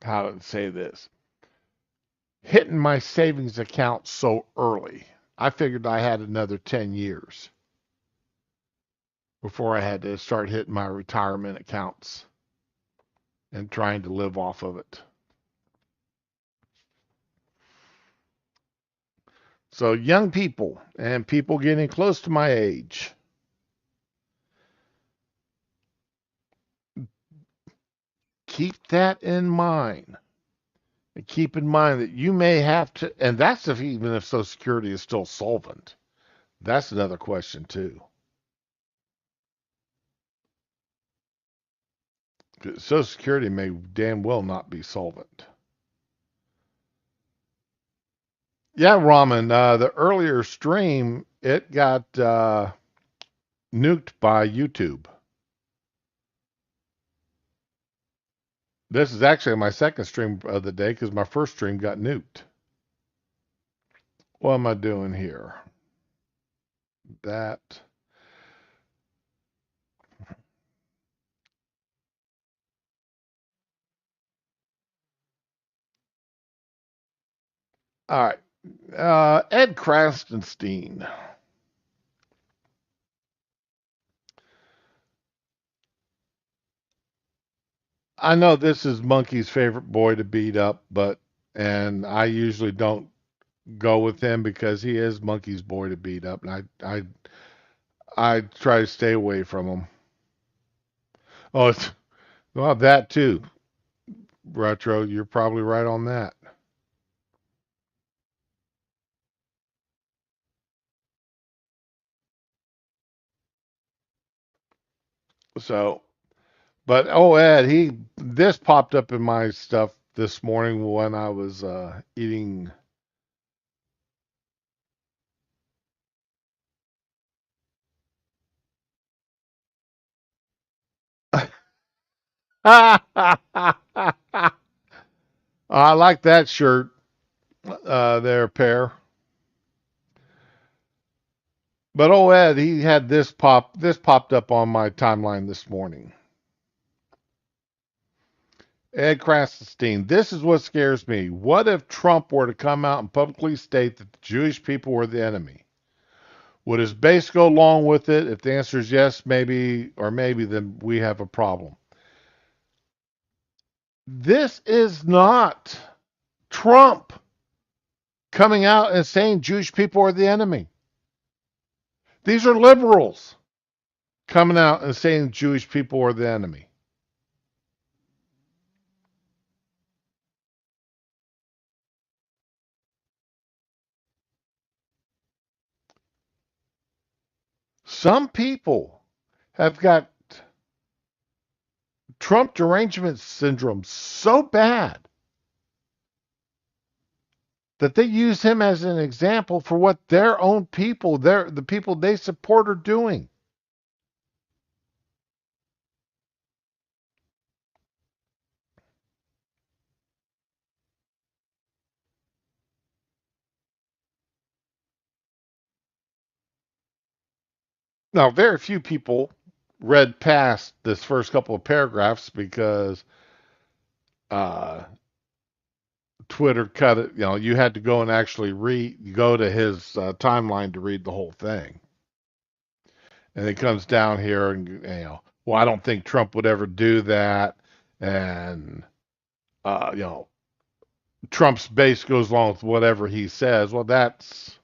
how to say this, hitting my savings account so early. I figured I had another 10 years before I had to start hitting my retirement accounts and trying to live off of it. So, young people and people getting close to my age, keep that in mind. And keep in mind that you may have to, and that's even if Social Security is still solvent. That's another question, too. Social Security may damn well not be solvent. Yeah, Ramen. The earlier stream, it got nuked by YouTube. This is actually my second stream of the day because my first stream got nuked. What am I doing here? That. All right. Ed Krastenstein. I know this is Monkey's favorite boy to beat up, and I usually don't go with him because he is Monkey's boy to beat up, and I try to stay away from him. Oh, well, that too, Retro. You're probably right on that. So, but oh, Ed, this popped up in my stuff this morning when I was eating. I like that shirt there, Pear. But oh, Ed, he had this popped up on my timeline this morning. Ed Krasenstein, this is what scares me. What if Trump were to come out and publicly state that the Jewish people were the enemy? Would his base go along with it? If the answer is yes, maybe, or maybe, then we have a problem. This is not Trump coming out and saying Jewish people are the enemy. These are liberals coming out and saying Jewish people are the enemy. Some people have got Trump derangement syndrome so bad that they use him as an example for what their own people, the people they support, are doing. Now, very few people read past this first couple of paragraphs because uh, Twitter cut it. You know, you had to go and actually go to his timeline to read the whole thing. And it comes down here, and well, I don't think Trump would ever do that, and you know, Trump's base goes along with whatever he says. Well, that's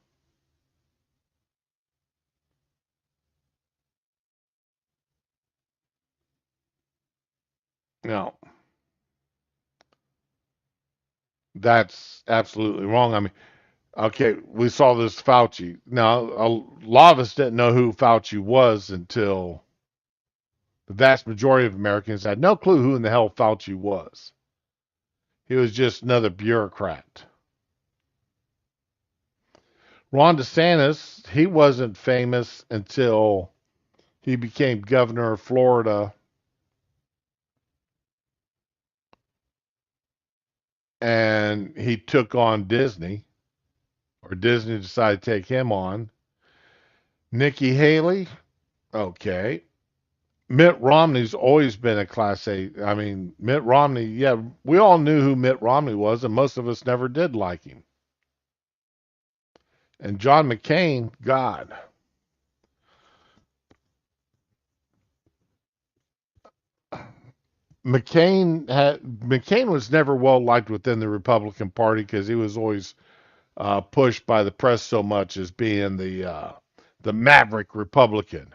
you know, that's absolutely wrong. I mean, okay, we saw this Fauci. Now, a lot of us didn't know who Fauci was until the vast majority of Americans had no clue who in the hell Fauci was. He was just another bureaucrat. Ron DeSantis, he wasn't famous until he became governor of Florida and he took on Disney, or Disney decided to take him on. Nikki Haley, okay. Mitt Romney's always been a class A. I mean, Mitt Romney, yeah, we all knew who Mitt Romney was, and most of us never did like him. And John McCain, God. McCain was never well liked within the Republican Party because he was always pushed by the press so much as being the maverick Republican.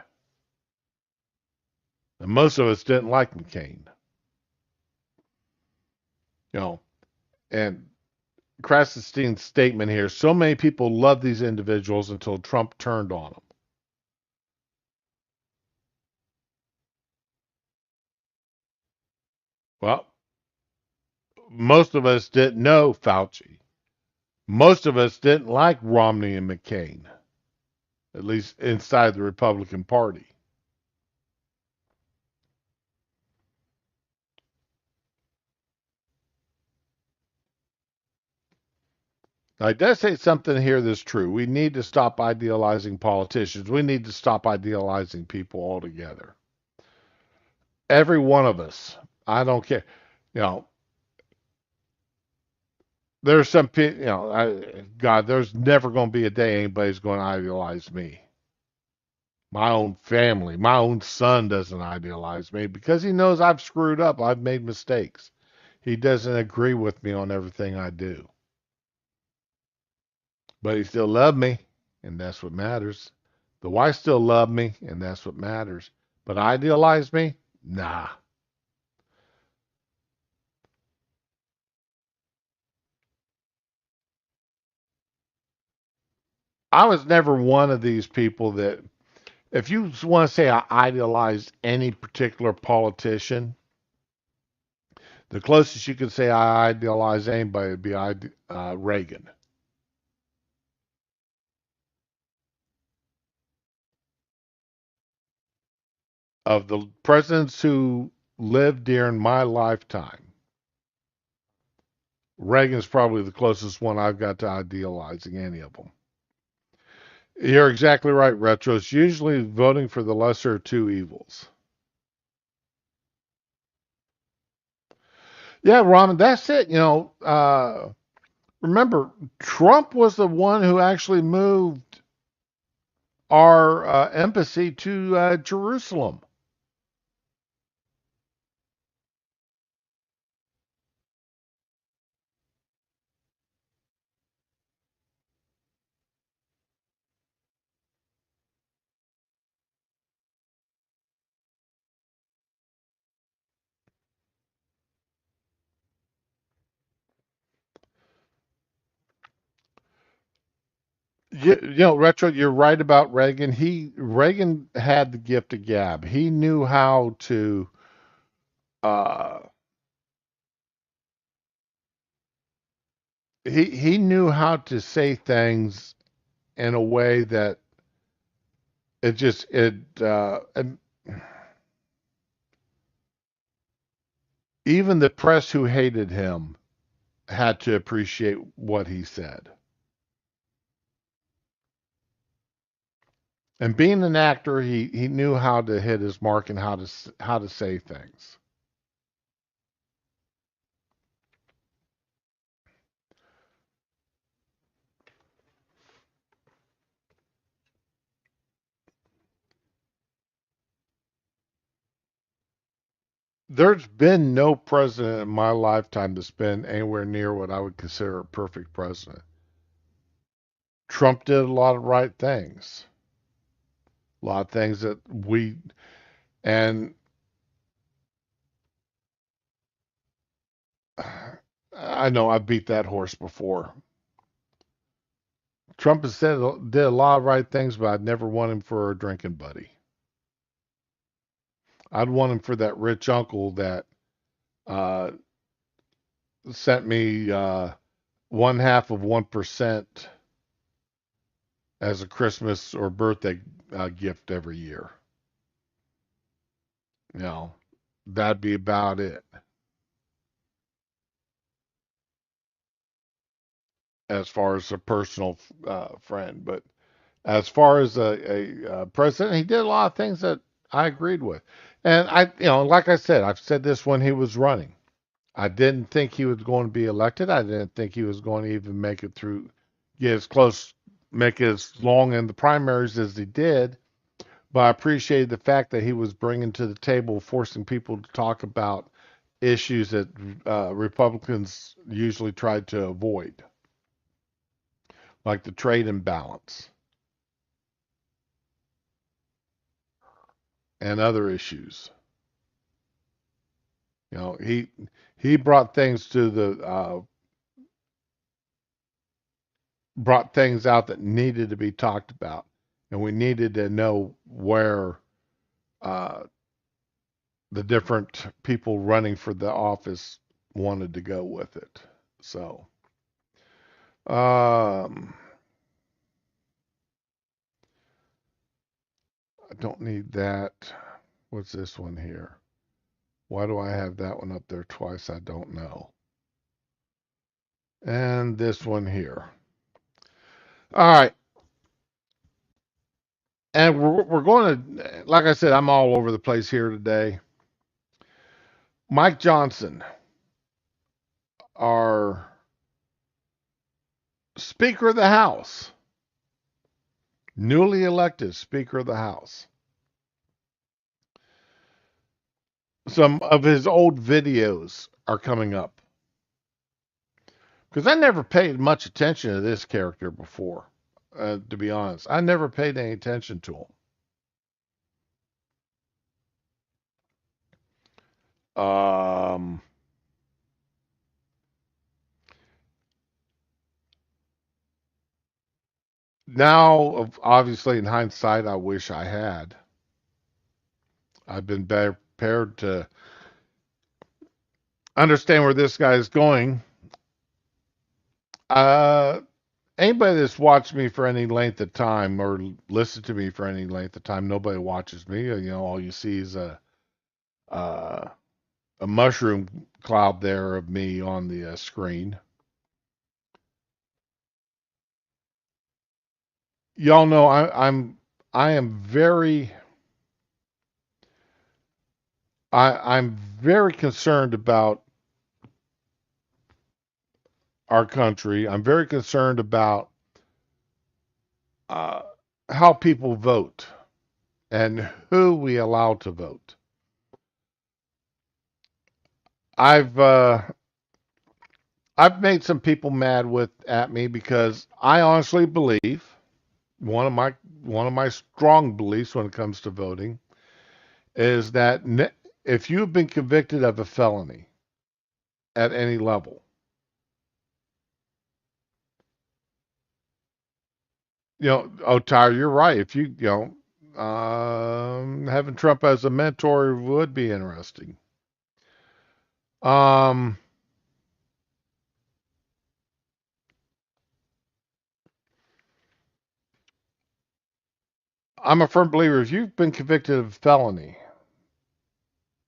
And most of us didn't like McCain. You know, and Krasenstein's statement here, so many people loved these individuals until Trump turned on them. Well, most of us didn't know Fauci. Most of us didn't like Romney and McCain, at least inside the Republican Party. Now, it does say something here that's true. We need to stop idealizing politicians. We need to stop idealizing people altogether. Every one of us. I don't care. You know, there's some people, God, there's never going to be a day anybody's going to idealize me. My own family, my own son doesn't idealize me because he knows I've screwed up. I've made mistakes. He doesn't agree with me on everything I do. But he still loved me, and that's what matters. The wife still loved me, and that's what matters. But idealize me? Nah. I was never one of these people that if you want to say I idealized any particular politician, the closest you could say I idealize anybody would be Reagan. Of the presidents who lived during my lifetime, Reagan's probably the closest one I've got to idealizing any of them. You're exactly right, Retro. It's usually voting for the lesser of two evils. Yeah, Raman, that's it. Remember, Trump was the one who actually moved our embassy to Jerusalem. Retro, you're right about Reagan. Reagan had the gift of gab. He knew how to uh, he knew how to say things in a way that and even the press who hated him had to appreciate what he said. And being an actor, he knew how to hit his mark and how to say things. There's been no president in my lifetime that's been anywhere near what I would consider a perfect president. Trump did a lot of right things, a lot of things that and I know I beat that horse before. Trump has did a lot of right things, but I'd never want him for a drinking buddy. I'd want him for that rich uncle that uh, sent me 1/2 of 1% as a Christmas or birthday gift every year. You know, that'd be about it as far as a personal friend. But as far as a president, he did a lot of things that I agreed with. And like I said, I've said this when he was running. I didn't think he was going to be elected. I didn't think he was going to even make it through, get as close, make it as long in the primaries as he did. But I appreciated the fact that he was bringing to the table, forcing people to talk about issues that Republicans usually tried to avoid, like the trade imbalance and other issues. He brought things to the brought things out that needed to be talked about, and we needed to know where uh, the different people running for the office wanted to go with it. So, I don't need that. What's this one here? Why do I have that one up there twice? I don't know. And this one here. All right. And we're going to, like I said, I'm all over the place here today. Mike Johnson, our Speaker of the House, newly elected Speaker of the House. Some of his old videos are coming up. Because I never paid much attention to this character before, to be honest. I never paid any attention to him. now, obviously, in hindsight, I wish I had. I've been better prepared to understand where this guy is going. Uh, Anybody that's watched me for any length of time or listened to me for any length of time, nobody watches me. All you see is uh, a mushroom cloud there of me on the screen. Y'all know I am very I'm very concerned about our country. I'm very concerned about uh, how people vote and who we allow to vote. I've uh, I've made some people mad at me because I honestly believe one of my strong beliefs when it comes to voting is that if you've been convicted of a felony at any level, Tyler, you're right. If having Trump as a mentor would be interesting. Um, I'm a firm believer if you've been convicted of a felony,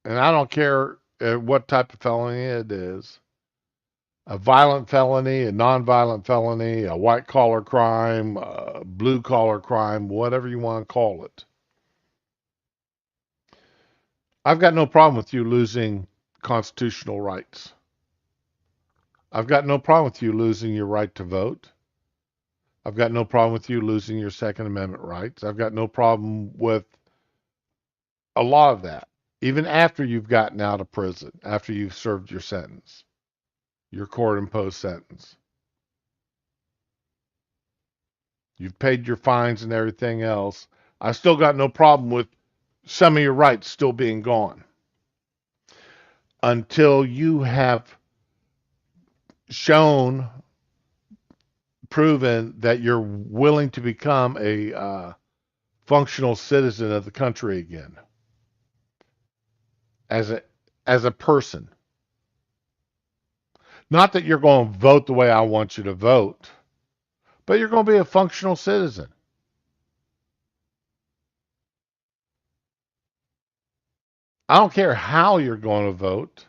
and I don't care what type of felony it is, a violent felony, a nonviolent felony, a white collar crime, a blue collar crime, whatever you want to call it. I've got no problem with you losing constitutional rights. I've got no problem with you losing your right to vote. I've got no problem with you losing your Second Amendment rights. I've got no problem with a lot of that, even after you've gotten out of prison, after you've served your sentence, your court imposed sentence. You've paid your fines and everything else. I still got no problem with some of your rights still being gone until you have proven that you're willing to become a functional citizen of the country again as a person. Not that you're going to vote the way I want you to vote, but you're going to be a functional citizen. I don't care how you're going to vote,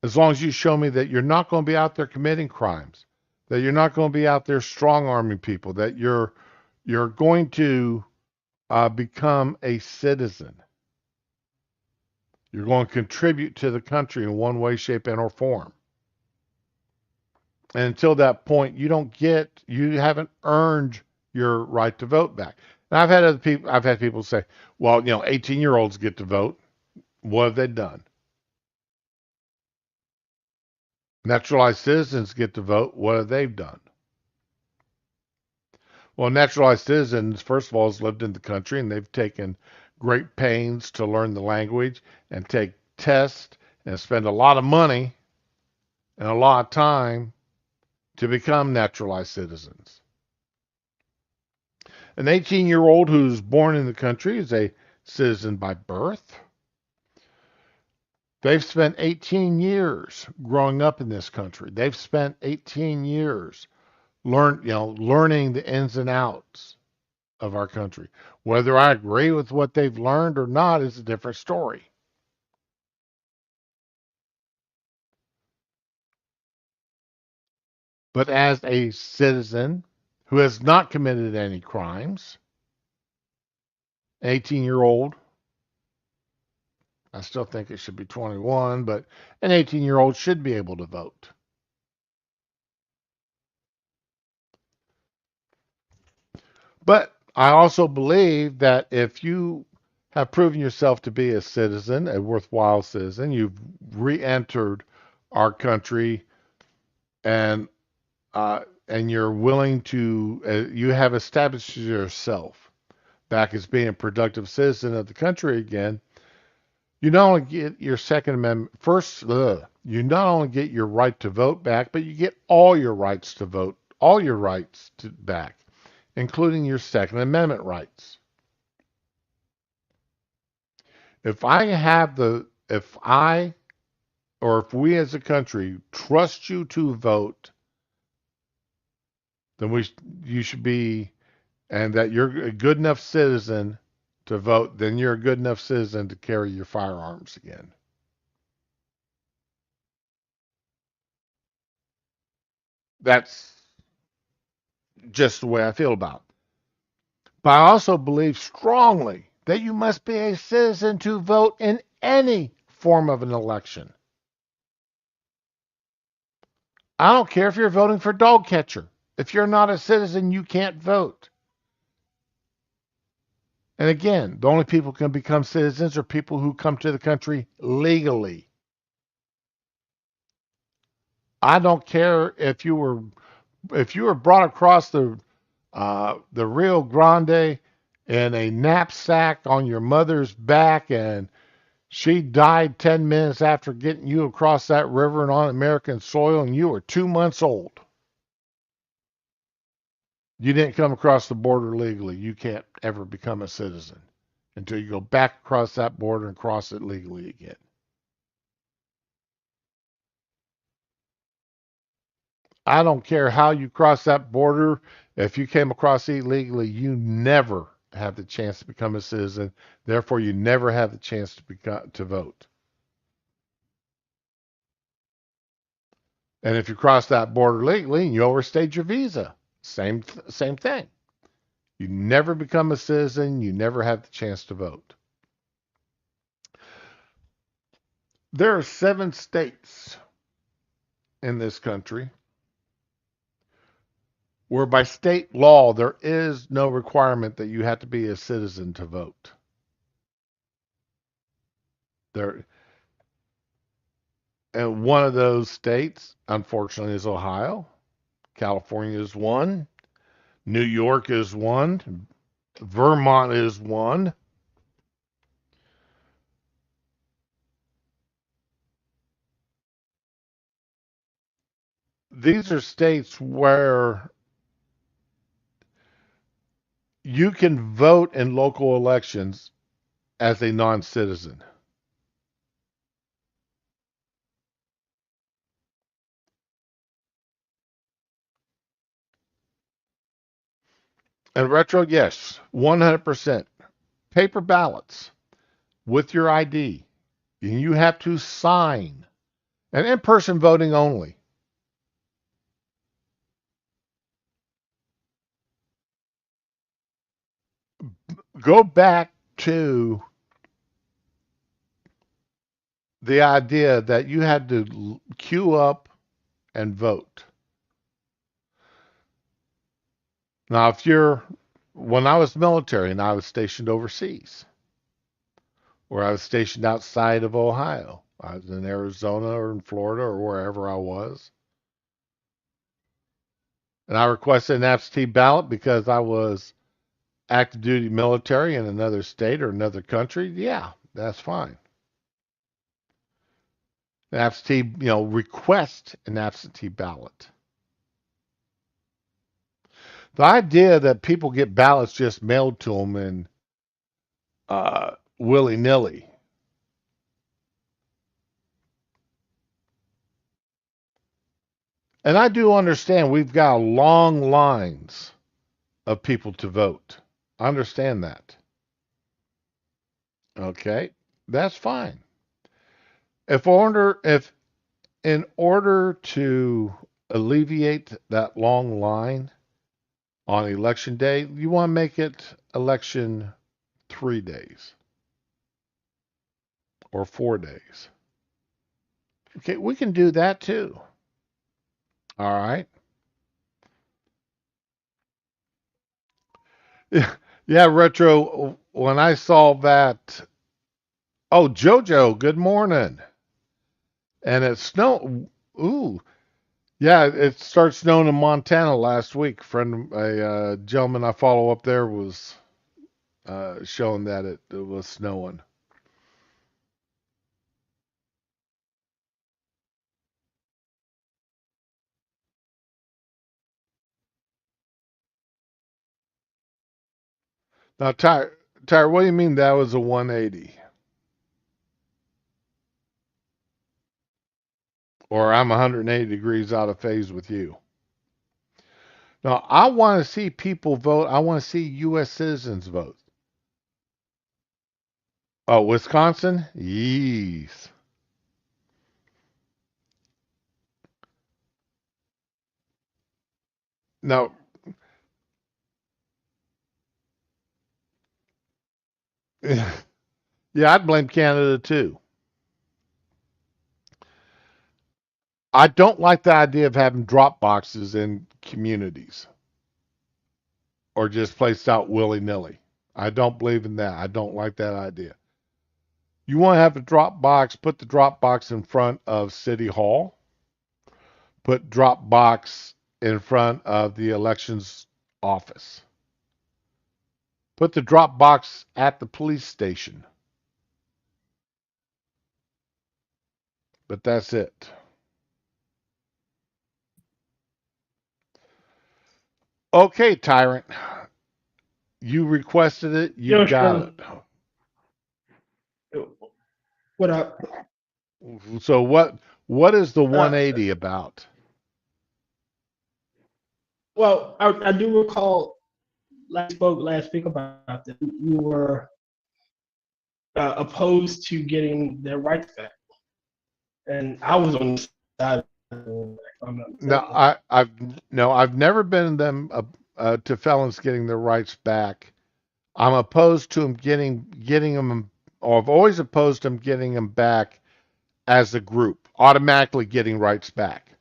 as long as you show me that you're not going to be out there committing crimes, that you're not going to be out there strong arming people, that you're going to become a citizen. You're going to contribute to the country in one way, shape, and or form. And until that point, you haven't earned your right to vote back. And I've had people say, well, 18-year-olds get to vote. What have they done? Naturalized citizens get to vote. What have they done? Well, naturalized citizens, first of all, has lived in the country and they've taken great pains to learn the language and take tests and spend a lot of money and a lot of time to become naturalized citizens. An 18-year-old who's born in the country is a citizen by birth. They've spent 18 years growing up in this country. They've spent 18 years learning the ins and outs of our country. Whether I agree with what they've learned or not is a different story. But as a citizen who has not committed any crimes, an 18-year-old, I still think it should be 21, but an 18-year-old should be able to vote. But I also believe that if you have proven yourself to be a citizen, a worthwhile citizen, you've re-entered our country, and you're willing to, you have established yourself back as being a productive citizen of the country again. You not only get your Second Amendment you not only get your right to vote back, but you get all your rights to vote all your rights back, including your Second Amendment rights. If we as a country trust you to vote, then you should be, and that you're a good enough citizen to vote, then you're a good enough citizen to carry your firearms again. That's just the way I feel about it. But I also believe strongly that you must be a citizen to vote in any form of an election. I don't care if you're voting for dog catcher. If you're not a citizen, you can't vote. And again, the only people who can become citizens are people who come to the country legally. I don't care if you were brought across the Rio Grande in a knapsack on your mother's back, and she died 10 minutes after getting you across that river and on American soil, and you were 2 months old. You didn't come across the border legally. You can't ever become a citizen until you go back across that border and cross it legally again. I don't care how you cross that border. If you came across illegally, you never have the chance to become a citizen. Therefore, you never have the chance to vote. And if you cross that border legally and you overstayed your visa, same thing. You never become a citizen. You never have the chance to vote. There are 7 states in this country where by state law there is no requirement that you have to be a citizen to vote. And one of those states, unfortunately, is Ohio. California is one. New York is one. Vermont is one. These are states where you can vote in local elections as a non-citizen. And retro, yes, 100%. Paper ballots with your ID. And you have to sign. And in-person voting only. Go back to the idea that you had to queue up and vote. Now, when I was military and I was stationed overseas, or I was stationed outside of Ohio, I was in Arizona or in Florida or wherever I was, and I requested an absentee ballot because I was active duty military in another state or another country, yeah, that's fine. An absentee, request an absentee ballot. The idea that people get ballots just mailed to them and willy-nilly. And I do understand we've got long lines of people to vote. I understand that. Okay, that's fine. If in order to alleviate that long line on election day, you want to make it election 3 days or 4 days. Okay, we can do that too. All right. Yeah, retro. When I saw that, oh, JoJo, good morning. And it snowed. Ooh, yeah, it started snowing in Montana last week. A gentleman I follow up there was showing that it was snowing. Now, Tyre, what do you mean that was a 180? Or I'm 180 degrees out of phase with you? Now, I want to see people vote. I want to see U.S. citizens vote. Oh, Wisconsin? Yes. No. Yeah, I'd blame Canada too. I don't like the idea of having drop boxes in communities or just placed out willy nilly. I don't believe in that. I don't like that idea. You want to have a drop box, put the drop box in front of City Hall, put drop box in front of the elections office, put the drop box at the police station. But that's it. Okay, Tyrant. You requested it. You Yo, got Sean, it. what up? So what is the Uh, 180 about? well, I do recall last week about that. You were opposed to getting their rights back, and I was on the side. If I'm not No, mistaken. I've never been them to felons getting their rights back. I'm opposed to them getting them, or I've always opposed them getting them back as a group, automatically getting rights back.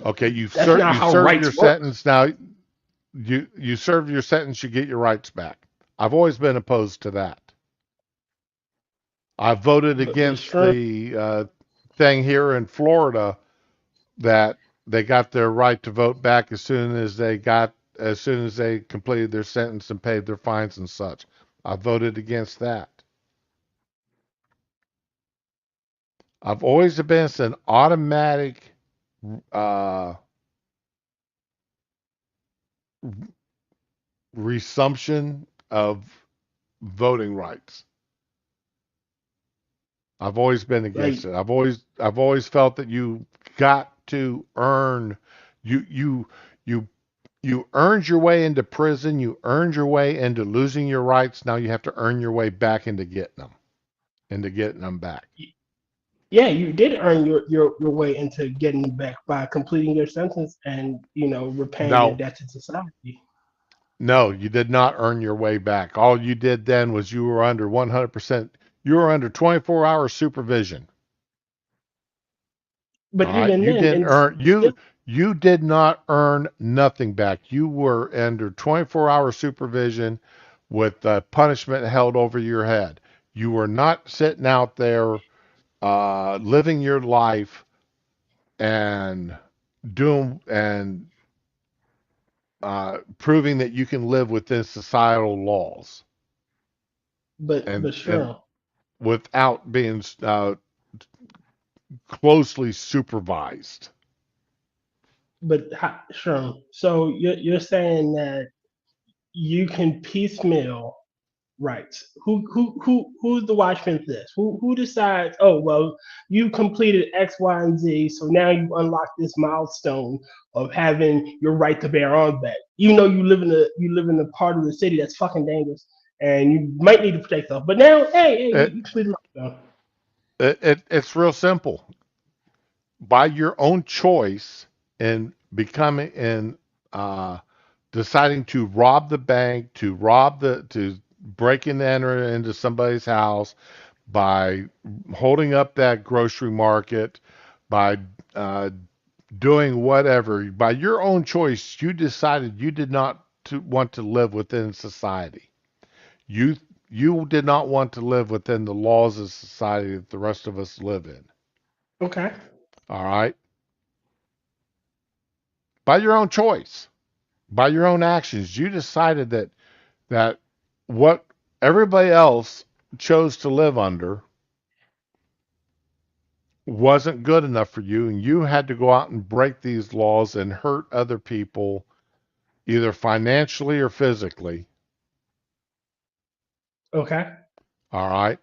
Okay, That's not you how served your rights work. sentence. Now you serve your sentence, you get your rights back. I've always been opposed to that. I voted But against sure, the thing here in Florida that they got their right to vote back as soon as they completed their sentence and paid their fines and such. I voted against that. I've always against an automatic uh, resumption of voting rights. I've always been like against it. I've always felt that you got to earn you you you you earned your way into prison, you earned your way into losing your rights. Now you have to earn your way back into getting them back. yeah, you did earn your way into getting back by completing your sentence and repaying your No, debt to society. no, you did not earn your way back. All you did then was you were under 100%. You were under 24-hour supervision. But All right, even you then, didn't and earn still, you did not earn nothing back. You were under 24-hour supervision with punishment held over your head. You were not sitting out there living your life and doing and proving that you can live within societal laws but and sure. without being closely supervised. But sure. So you're saying that you can piecemeal rights. Who's the watchman for this? Who decides? Oh well, you completed X, Y, and Z, so now you unlock this milestone of having your right to bear arms back. Even though you live in a part of the city that's fucking dangerous, and you might need to protect yourself. But now, hey, It, you completed the milestone. it's real simple. By your own choice in becoming in deciding to rob the bank, to break and enter into somebody's house, by holding up that grocery market, by uh, doing whatever, by your own choice, you decided you did not want to live within society. You you did not want to live within the laws of society that the rest of us live in. Okay. All right, by your own choice, by your own actions, you decided that what everybody else chose to live under wasn't good enough for you, and you had to go out and break these laws and hurt other people either financially or physically. Okay. All right.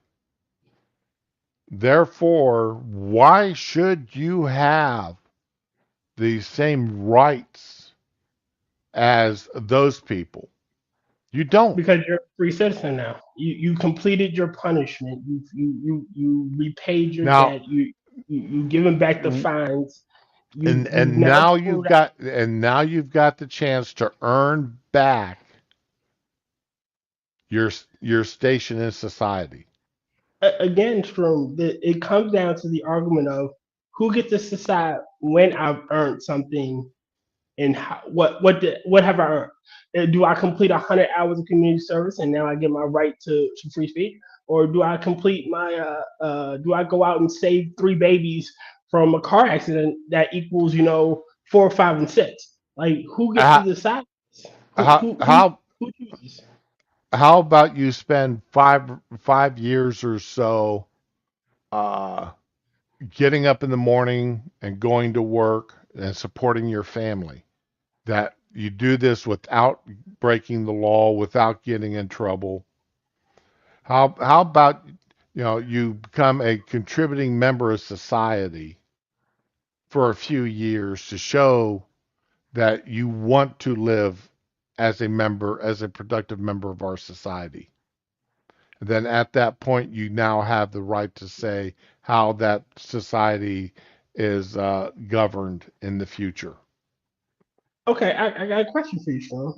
Therefore, why should you have the same rights as those people? You don't. Because you're a free citizen now. You completed your punishment. You repaid your Now, debt. You given back the fines. You've and now now pulled out. you've got the chance to earn back your station in society. Again, from it comes down to the argument of who gets to decide when I've earned something and how, what have I earned? Do I complete 100 hours of community service and now I get my right to free speech, or do I complete my do I go out and save 3 babies from a car accident that equals 4, 5, and 6? Like who gets to How decide? Who how who who, how, who chooses? how about you spend 5 years or so uh, getting up in the morning and going to work and supporting your family? That you do this without breaking the law, without getting in trouble. How about you become a contributing member of society for a few years to show that you want to live as a productive member of our society. And then at that point, you now have the right to say how that society is governed in the future. Okay, I got a question for you, Sean.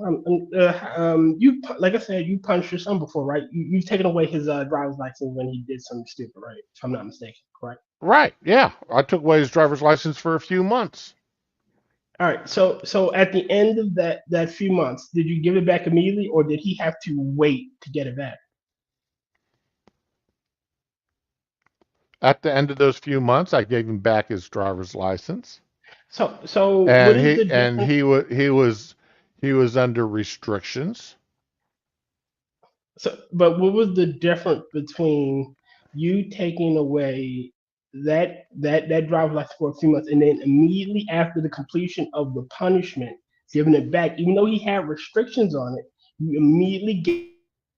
Like I said, you punched your son before, right? You've taken away his driver's license when he did something stupid, right? If I'm not mistaken, correct? Right. Yeah. I took away his driver's license for a few months. All right. So at the end of that few months, did you give it back immediately, or did he have to wait to get it back? At the end of those few months, I gave him back his driver's license. So what And is he the and difference? he was under restrictions. But what was the difference between you taking away that driver's license for a few months and then immediately after the completion of the punishment, giving it back, even though he had restrictions on it, you immediately gave it back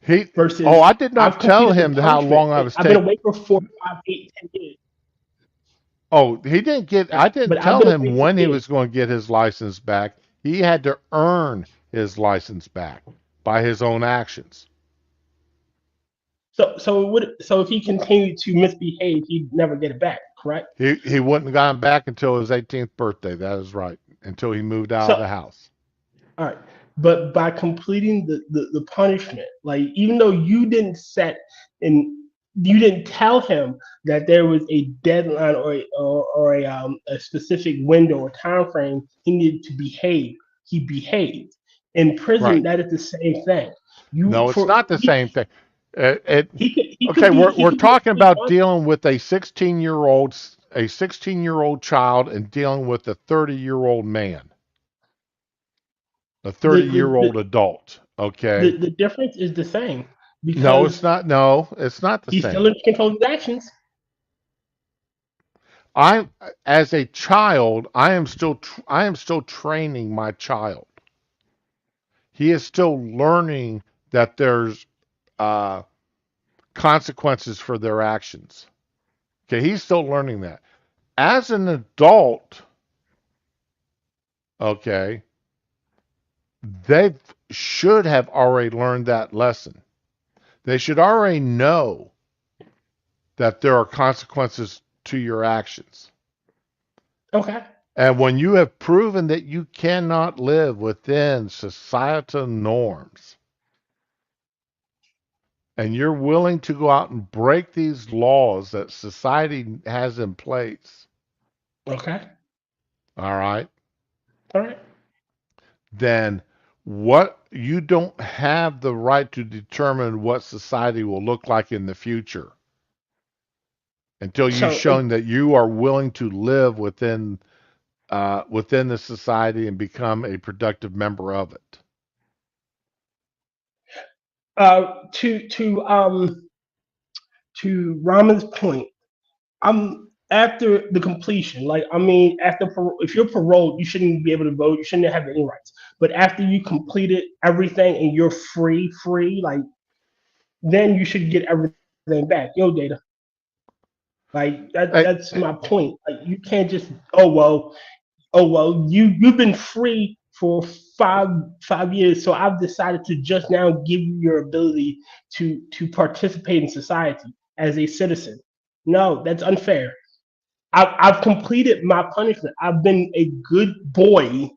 He versus Oh, I did I've not tell completed the him how punishment. long I was I've been taking. away for 4, 5, 8, 10 years. Oh, he didn't get. I didn't But I've tell been him away for when he years. was going to get his license back. He had to earn his license back by his own actions. So if he continued to misbehave, he'd never get it back, correct? He wouldn't have gotten back until his 18th birthday. That is right. Until he moved out of So the house. all right. But by completing the punishment, like even though you didn't set and you didn't tell him that there was a deadline or a specific window or time frame he needed to behave, he behaved. In prison, Right. that is the same thing. You No, it's for not the same thing. It he Okay, could be we're a talking about 21. dealing with a 16-year-old child and dealing with a 30-year-old man, a The, the 30-year-old the adult. Okay. the difference is the same No, it's because not. No, it's not the he's still same. in control of his actions. I, as a child, I am still training my child. He is still learning that there's uh, consequences for their actions. Okay, he's still learning that. As an adult, okay, they should have already learned that lesson. They should already know that there are consequences to your actions. Okay. And when you have proven that you cannot live within societal norms, and you're willing to go out and break these laws that society has in place, Okay. all right, All right. then what you don't have the right to determine what society will look like in the future until you've So shown that you are willing to live within the society and become a productive member of it. uh, to to um to Raman's point, I'm after the completion, like I mean, if you're paroled, you shouldn't be able to vote. You shouldn't have any rights. But after you completed everything and you're free, like then you should get everything back. Yo, data. Like Hey, that's my point. Like you can't just oh well, you've been free for five years, so I've decided to just now give you your ability to participate in society as a citizen. No, that's unfair. I've completed my punishment. I've been a good boy.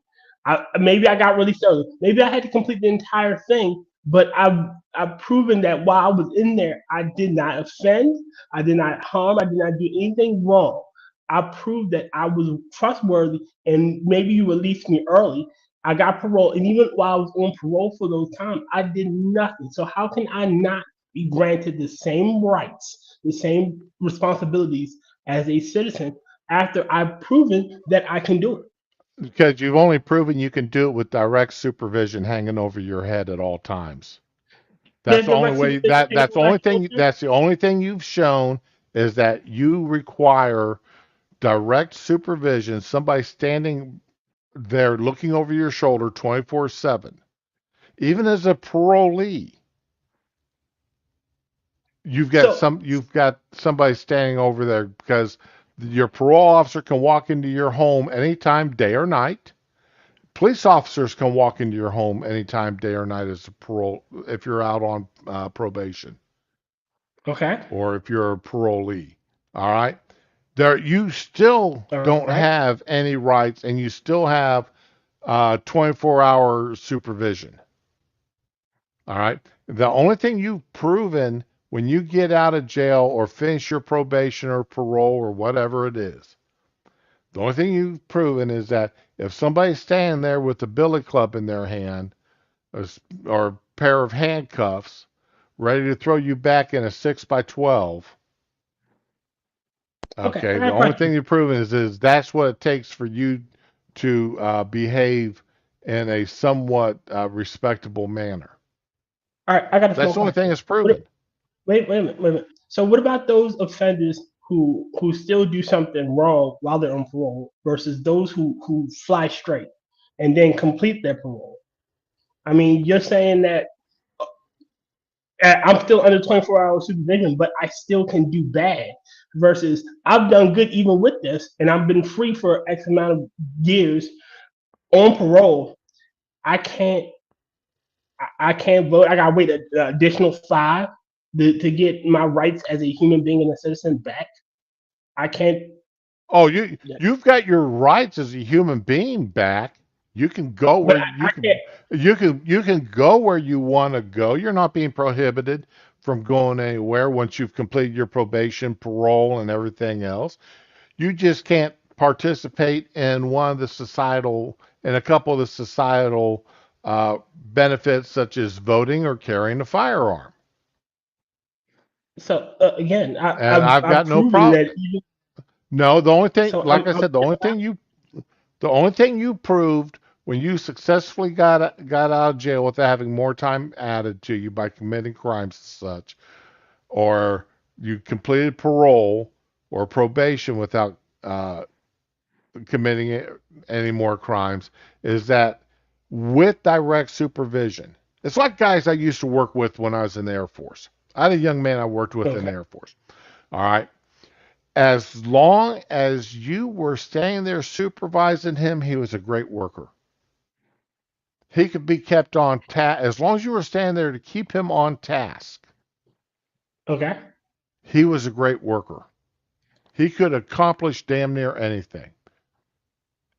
Maybe I got really early. Maybe I had to complete the entire thing, but I've proven that while I was in there, I did not offend, I did not harm, I did not do anything wrong. I proved that I was trustworthy, and maybe you released me early. I got parole, and even while I was on parole for those times, I did nothing. So how can I not be granted the same rights, the same responsibilities as a citizen after I've proven that I can do it? because you've only proven you can do it with direct supervision hanging over your head at all times. That's There's the only direct way supervision that that's the over my only thing shoulder. that's the only thing you've shown is that you require direct supervision, somebody standing there looking over your shoulder 24/7. Even as a parolee, So, you've got somebody standing over there because your parole officer can walk into your home anytime, day or night. Police officers can walk into your home anytime, day or night, as a parole if you're out on probation okay, or if you're a parolee. All right, there you still all don't right. have any rights, and you still have 24-hour supervision. All right. The only thing you've proven when you get out of jail or finish your probation or parole or whatever it is, the only thing you've proven is that if somebody's standing there with a billy club in their hand or a pair of handcuffs ready to throw you back in a 6 by 12, Okay, okay, I got the a only question. thing you've proven is that's what it takes for you to behave in a somewhat respectable manner. All right, I got a That's small the only thing question. that's Wait, proven. wait a minute, wait a minute. So, what about those offenders who still do something wrong while they're on parole versus those who fly straight and then complete their parole? I mean, you're saying that I'm still under 24-hour supervision, but I still can do bad. Versus I've done good even with this, and I've been free for X amount of years on parole. I can't, I can't vote. I gotta wait an additional five to get my rights as a human being and a citizen back. I can't. Oh, you've got your rights as a human being back. You can go But where I can't. you can go where you want to go. You're not being prohibited from going anywhere once you've completed your probation, parole, and everything else. You just can't participate in a couple of the societal benefits such as voting or carrying a firearm. So again, And I've I've got no proven problem. that. Even, No, the only thing, so like I said, the only thing you proved when you successfully got out of jail without having more time added to you by committing crimes and such, or you completed parole or probation without committing any more crimes, is that with direct supervision. It's like guys I used to work with when I was in the Air Force. I had a young man I worked with in okay. the Air Force. All right. As long as you were staying there supervising him, he was a great worker. He could be kept on task as long as you were standing there to keep him on task. Okay. He was a great worker. He could accomplish damn near anything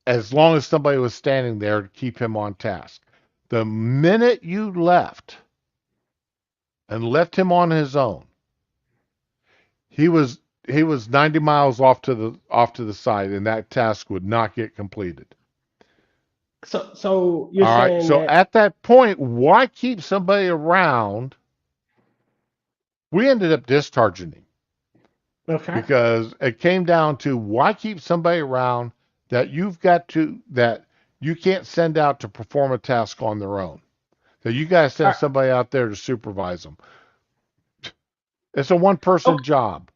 as long as somebody was standing there to keep him on task. The minute you left and left him on his own, he was he was 90 miles off to the side, and that task would not get completed. So you're All right. saying So that at that point, why keep somebody around? We ended up discharging him okay. because it came down to why keep somebody around that you can't send out to perform a task on their own. So you got to All send right. somebody out there to supervise them. It's a one person Okay. job.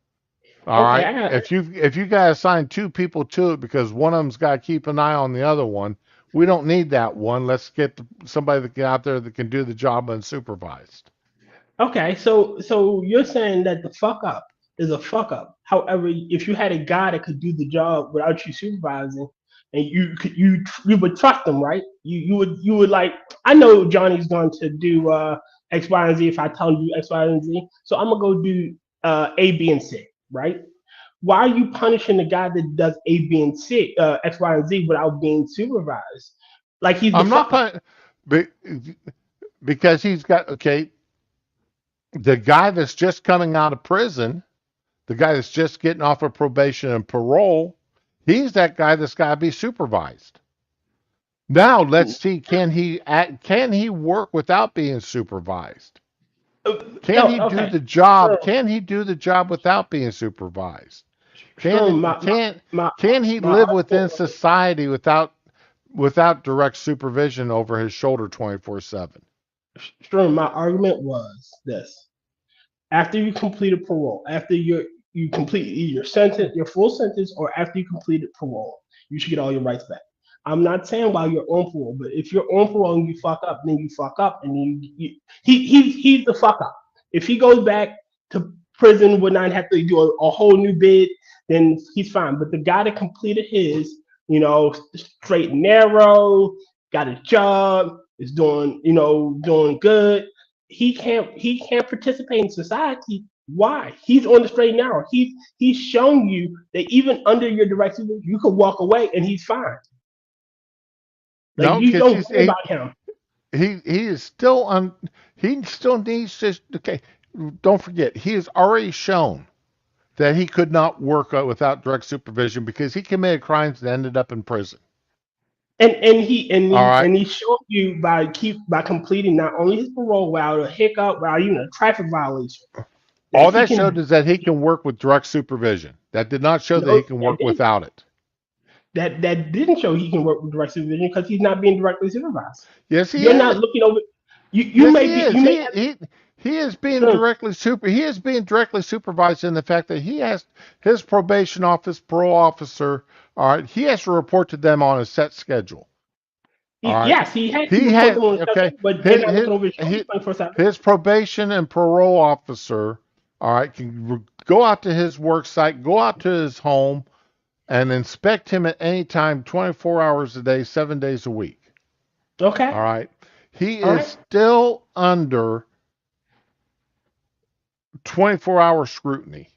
All Okay, right. If you guys assign two people to it because one of them's got to keep an eye on the other one, we don't need that one. Let's get somebody that get out there that can do the job unsupervised. okay. So you're saying that the fuck up is a fuck up. However, if you had a guy that could do the job without you supervising, and you would trust him, right? You would like, I know Johnny's going to do X, Y, and Z if I tell him to do X, Y, and Z. So I'm gonna go do A, B, and C, right? Why are you punishing the guy that does A, B, and C, X, Y, and Z without being supervised? Like he's the I'm not fuck up. because he's got okay. The guy that's just coming out of prison, the guy that's just getting off of probation and parole, he's that guy that's got to be supervised. Now let's see, can he work without being supervised? Can No, he do okay. the job? Sure, Can he do the job without being supervised? sure. Can can he My live argument within society without direct supervision over his shoulder 24/7? sure, my argument was this: after you completed parole, after you complete your sentence, your full sentence, or after you completed parole, you should get all your rights back. I'm not saying while you're on parole, but if you're on parole and you fuck up, then you fuck up, and he's the fuck up. If he goes back to prison, would not have to do a whole new bid, then he's fine. But the guy that completed his, straight and narrow, got a job, is doing, doing good. He can't participate in society. Why? He's on the straight and narrow. He's showing you that even under your direction, you could walk away and he's fine. Like No, you because don't worry about him. he is still on. He still needs to. Okay, don't forget he has already shown that he could not work without direct supervision because he committed crimes that ended up in prison. And he and All he right. and he showed you by completing not only his parole without a hiccup, without even a traffic violation, that All he that showed can. is that he can work with direct supervision. That did not show that he No, can work without it. that didn't show he can work with direct supervision because he's not being directly supervised. Yes, he You're is. not looking over. You Yes, may he be. is. You may have. He is being Sure. directly supervised in the fact that he has his probation office, parole officer. All right, he has to report to them on a set schedule. All right, Yes, he had to he report has them on the okay. schedule, but they're His not his looking over his shoulder his, 24/7. his probation and parole officer. All right, can go out to his work site, go out to his home, and inspect him at any time, 24 hours a day, 7 days a week. Okay. All right, he All is right. still under 24-hour scrutiny.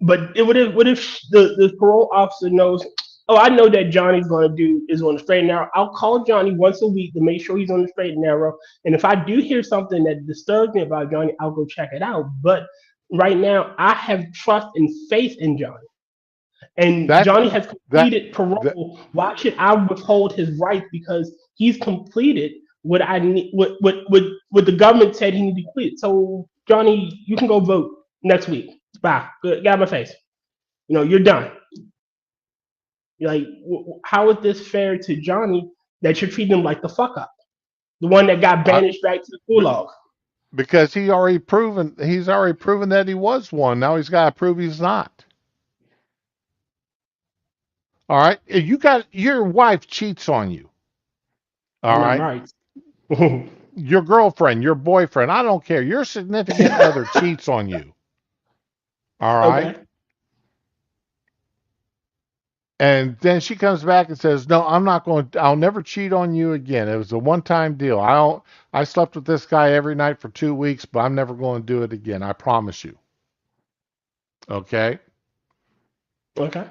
But what if the parole officer knows? Oh, I know that Johnny's going to do is on the straight and narrow. I'll call Johnny once a week to make sure he's on the straight and narrow. And if I do hear something that disturbs me about Johnny, I'll go check it out. But right now, I have trust and faith in Johnny. And That Johnny has that completed that parole. Why should I withhold his rights because he's completed what I need? What the government said he needed to complete. So Johnny, you can go vote next week. Bye. Good. Get out of my face. You're done. You're like, how is this fair to Johnny that you're treating him like the fuck up, the one that got I, banished back to the gulag? because he's already proven that he was one. Now he's got to prove he's not. All right, your wife cheats on you. All I'm not right, married. your girlfriend, your boyfriend, I don't care. Your significant other cheats on you. All right. Okay. And then she comes back and says, "No, I'll never cheat on you again. It was a one-time deal. I slept with this guy every night for 2 weeks, but I'm never going to do it again. I promise you." Okay? Okay.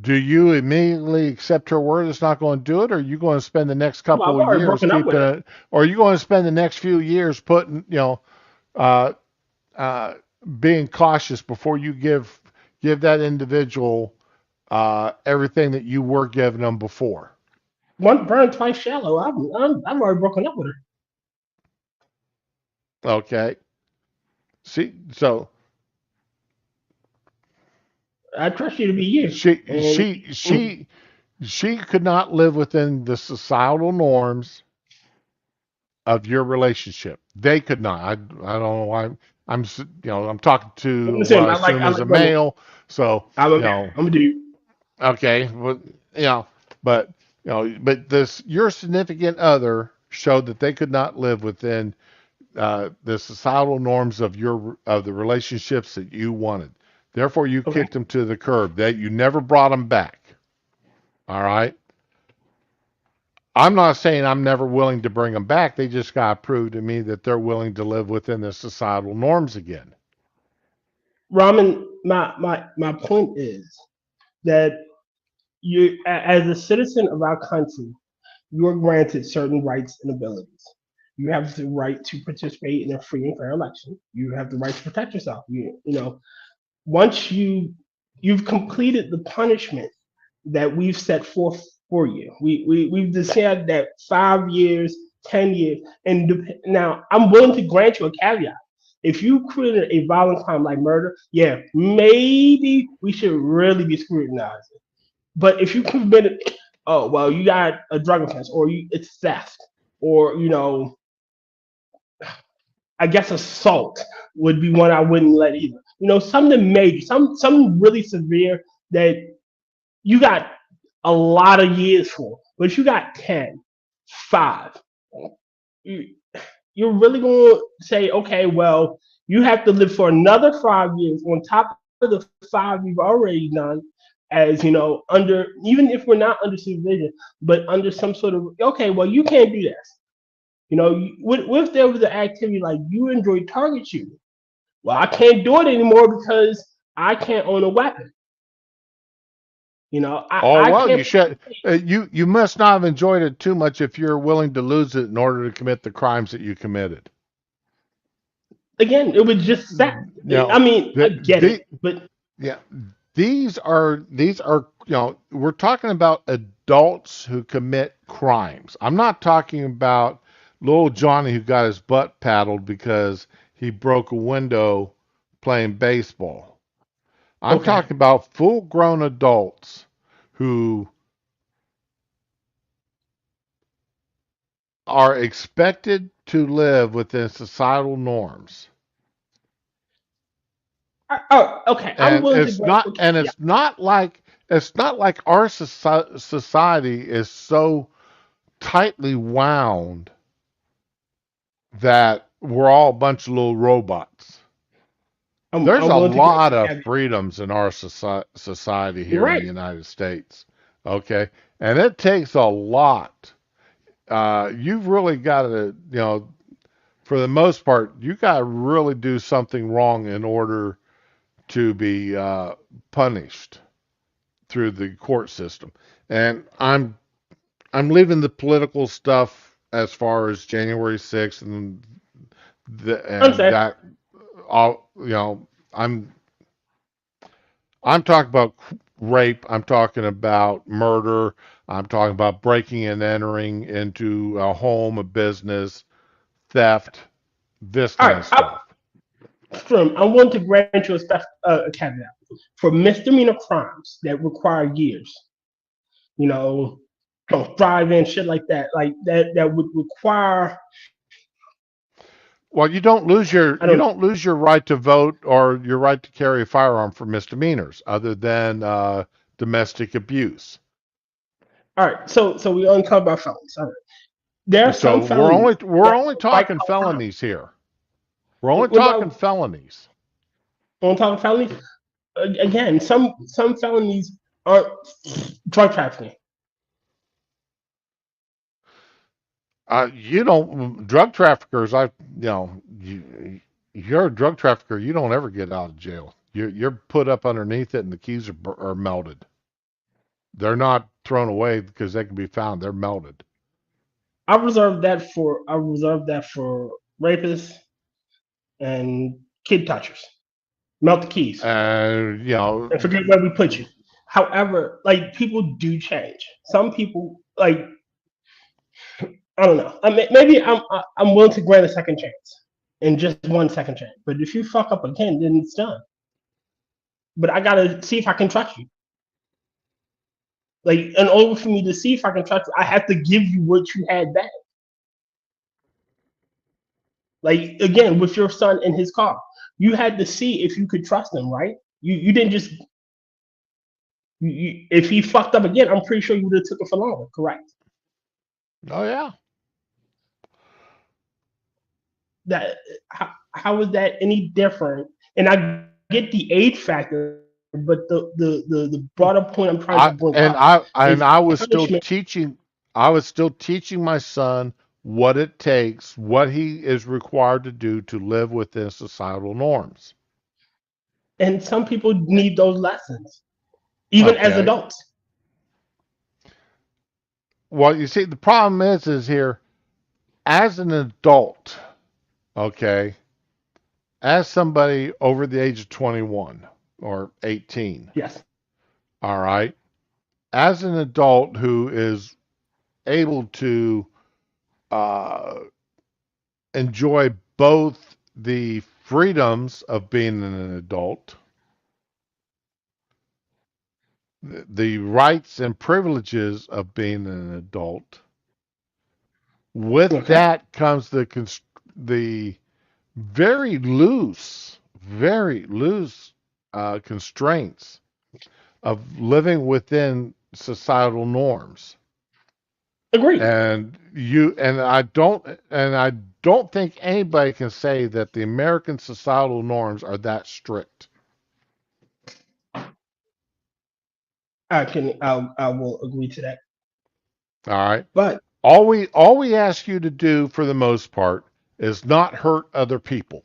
Do you immediately accept her word it's not going to do it, or are you going to spend the next Well, I've couple of already years broken up with keeping her. it, or are you going to spend the next few years putting, uh, uh, being cautious before you give that individual everything that you were giving them before? One burn, twice shallow. I've already broken up with her. Okay. See, so I trust you to be you. she And she she she could not live within the societal norms of your relationship. They could not. I don't know why. I'm talking to I'm what saying I assume I is like a women. male. So, I'm you okay. know, I'm a dude. okay, well, but but this your significant other showed that they could not live within the societal norms of the relationships that you wanted. Therefore, you Okay. kicked them to the curb. That you never brought them back. All right. I'm not saying I'm never willing to bring them back. They just got to prove to me that they're willing to live within the societal norms again. Ramen, my point is that as a citizen of our country, you are granted certain rights and abilities. You have the right to participate in a free and fair election. You have the right to protect yourself. Once you've completed the punishment that we've set forth for you. We've decided that 5 years, 10 years, and now I'm willing to grant you a caveat. If you committed a violent crime like murder, yeah, maybe we should really be scrutinizing. But if you committed, oh well, you got a drug offense, or it's theft, or I guess assault would be one I wouldn't let either. Something major, something really severe that you got a lot of years for, but you got 10, 5. You, you're really going to say, okay, well, you have to live for another 5 years on top of the 5 you've already done, as under, even if we're not under supervision, but under some sort of, okay, well, you can't do this. What if there was an activity like you enjoy target shooting? Well, I can't do it anymore because I can't own a weapon. Oh I well, you can't. should. You must not have enjoyed it too much if you're willing to lose it in order to commit the crimes that you committed. Again, it was just that. I No, mean, I get it, the but yeah, these are we're talking about adults who commit crimes. I'm not talking about little Johnny who got his butt paddled because he broke a window playing baseball. I'm okay. talking about full-grown adults who are expected to live within societal norms. Oh, okay. I'm And willing to it's grant. not Okay, and yeah. it's not like our society is so tightly wound that we're all a bunch of little robots. There's I'm a willing to grant lot you a of caveat. freedoms in our society You're here in right. the United States. Okay. And it takes a lot. You've really got to, for the most part, you got to really do something wrong in order to be punished through the court system. And I'm leaving the political stuff as far as January 6th and Understand. that all I'm talking about rape, I'm talking about murder, I'm talking about breaking and entering into a home, a business, theft, this All kind right. of stuff. I'm willing to grant you a caveat for misdemeanor crimes that require years. You know, driving shit like that, that would require. Well, I you don't know. don't lose your right to vote or your right to carry a firearm for misdemeanors, other than domestic abuse. All right. So we only talk about felons. All right. There are So some felonies we're that only are white talking collar crime. felonies here. We're only What talking about felonies. on top of felonies? Again, some felonies aren't drug trafficking. You don't drug traffickers. You're a drug trafficker. You don't ever get out of jail. You're put up underneath it, and the keys are melted. They're not thrown away because they can be found. They're melted. I reserve that for rapists and kid touchers. Melt the keys And and forget where we put you. However, like people do change. Some people like I don't know. Maybe I'm willing to grant a second chance and just one second chance. But if you fuck up again, then it's done. But I gotta see if I can trust you. Like in order for me to see if I can trust you, I have to give you what you had back. Like again, with your son in his car, you had to see if you could trust him, right? You didn't just if he fucked up again, I'm pretty sure you would have took it for longer, correct? Oh yeah. That how is that any different? And I get the age factor, but the broader point I'm trying to I bring and up I and is I was still punishment. teaching. I was still teaching my son what it takes, what he is required to do to live within societal norms. And some people need those lessons, even as Okay. adults. Well, you see, the problem is here as an adult. Okay, as somebody over the age of 21 or 18. Yes. All right, as an adult who is able to uh, enjoy both the freedoms of being an adult, the rights and privileges of being an adult. With Okay. that comes the very loose constraints of living within societal norms. Agreed. And I don't think anybody can say that the American societal norms are that strict. I will agree to that. All right. But All we ask you to do for the most part is not hurt other people.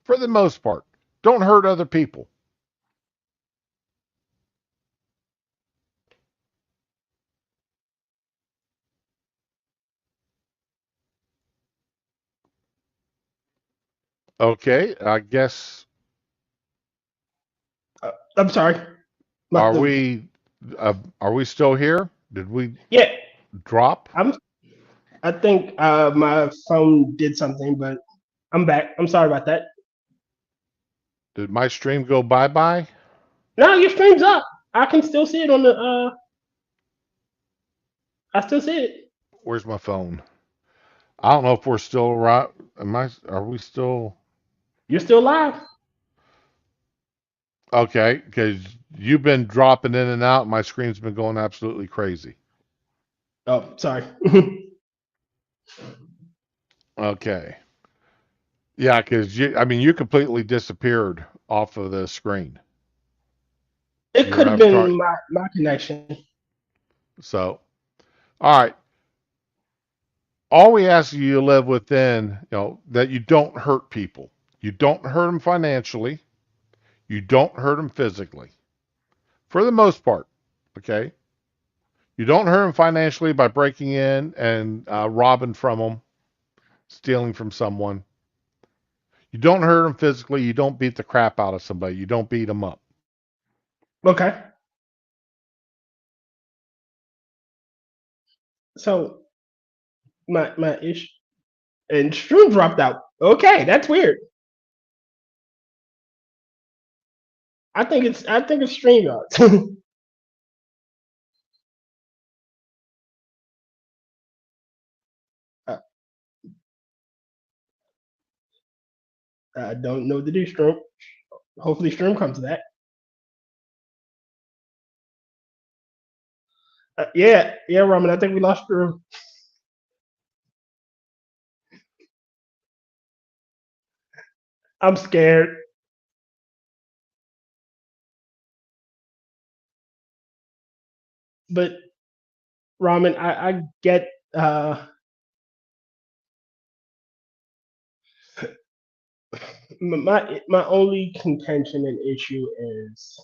For the most part, don't hurt other people. Okay. I guess I'm sorry. are The, we are we still here? Did we yeah, drop? I'm. I think my phone did something, but I'm back. I'm sorry about that. Did my stream go bye bye? No, your stream's up. I can still see it on the. I still see it. Where's my phone? I don't know if we're still right. Are we still You're still live. okay? Because you've been dropping in and out. My screen's been going absolutely crazy. Oh, sorry. Okay. Yeah, because you completely disappeared off of the screen. It Your could have avatar. been my connection. So, all right. All we ask you to live within, that you don't hurt people. You don't hurt them financially. You don't hurt them physically. For the most part, okay? You don't hurt them financially by breaking in and robbing from them, stealing from someone. You don't hurt them physically. You don't beat the crap out of somebody. You don't beat them up. Okay. So my issue and stream dropped out. Okay, that's weird. I think it's StreamYard. I, I don't know what to do, Stream. Hopefully, Stream comes to that. Yeah, Roman. I think we lost Stream. I'm scared, but Ramen, I get my only contention and issue is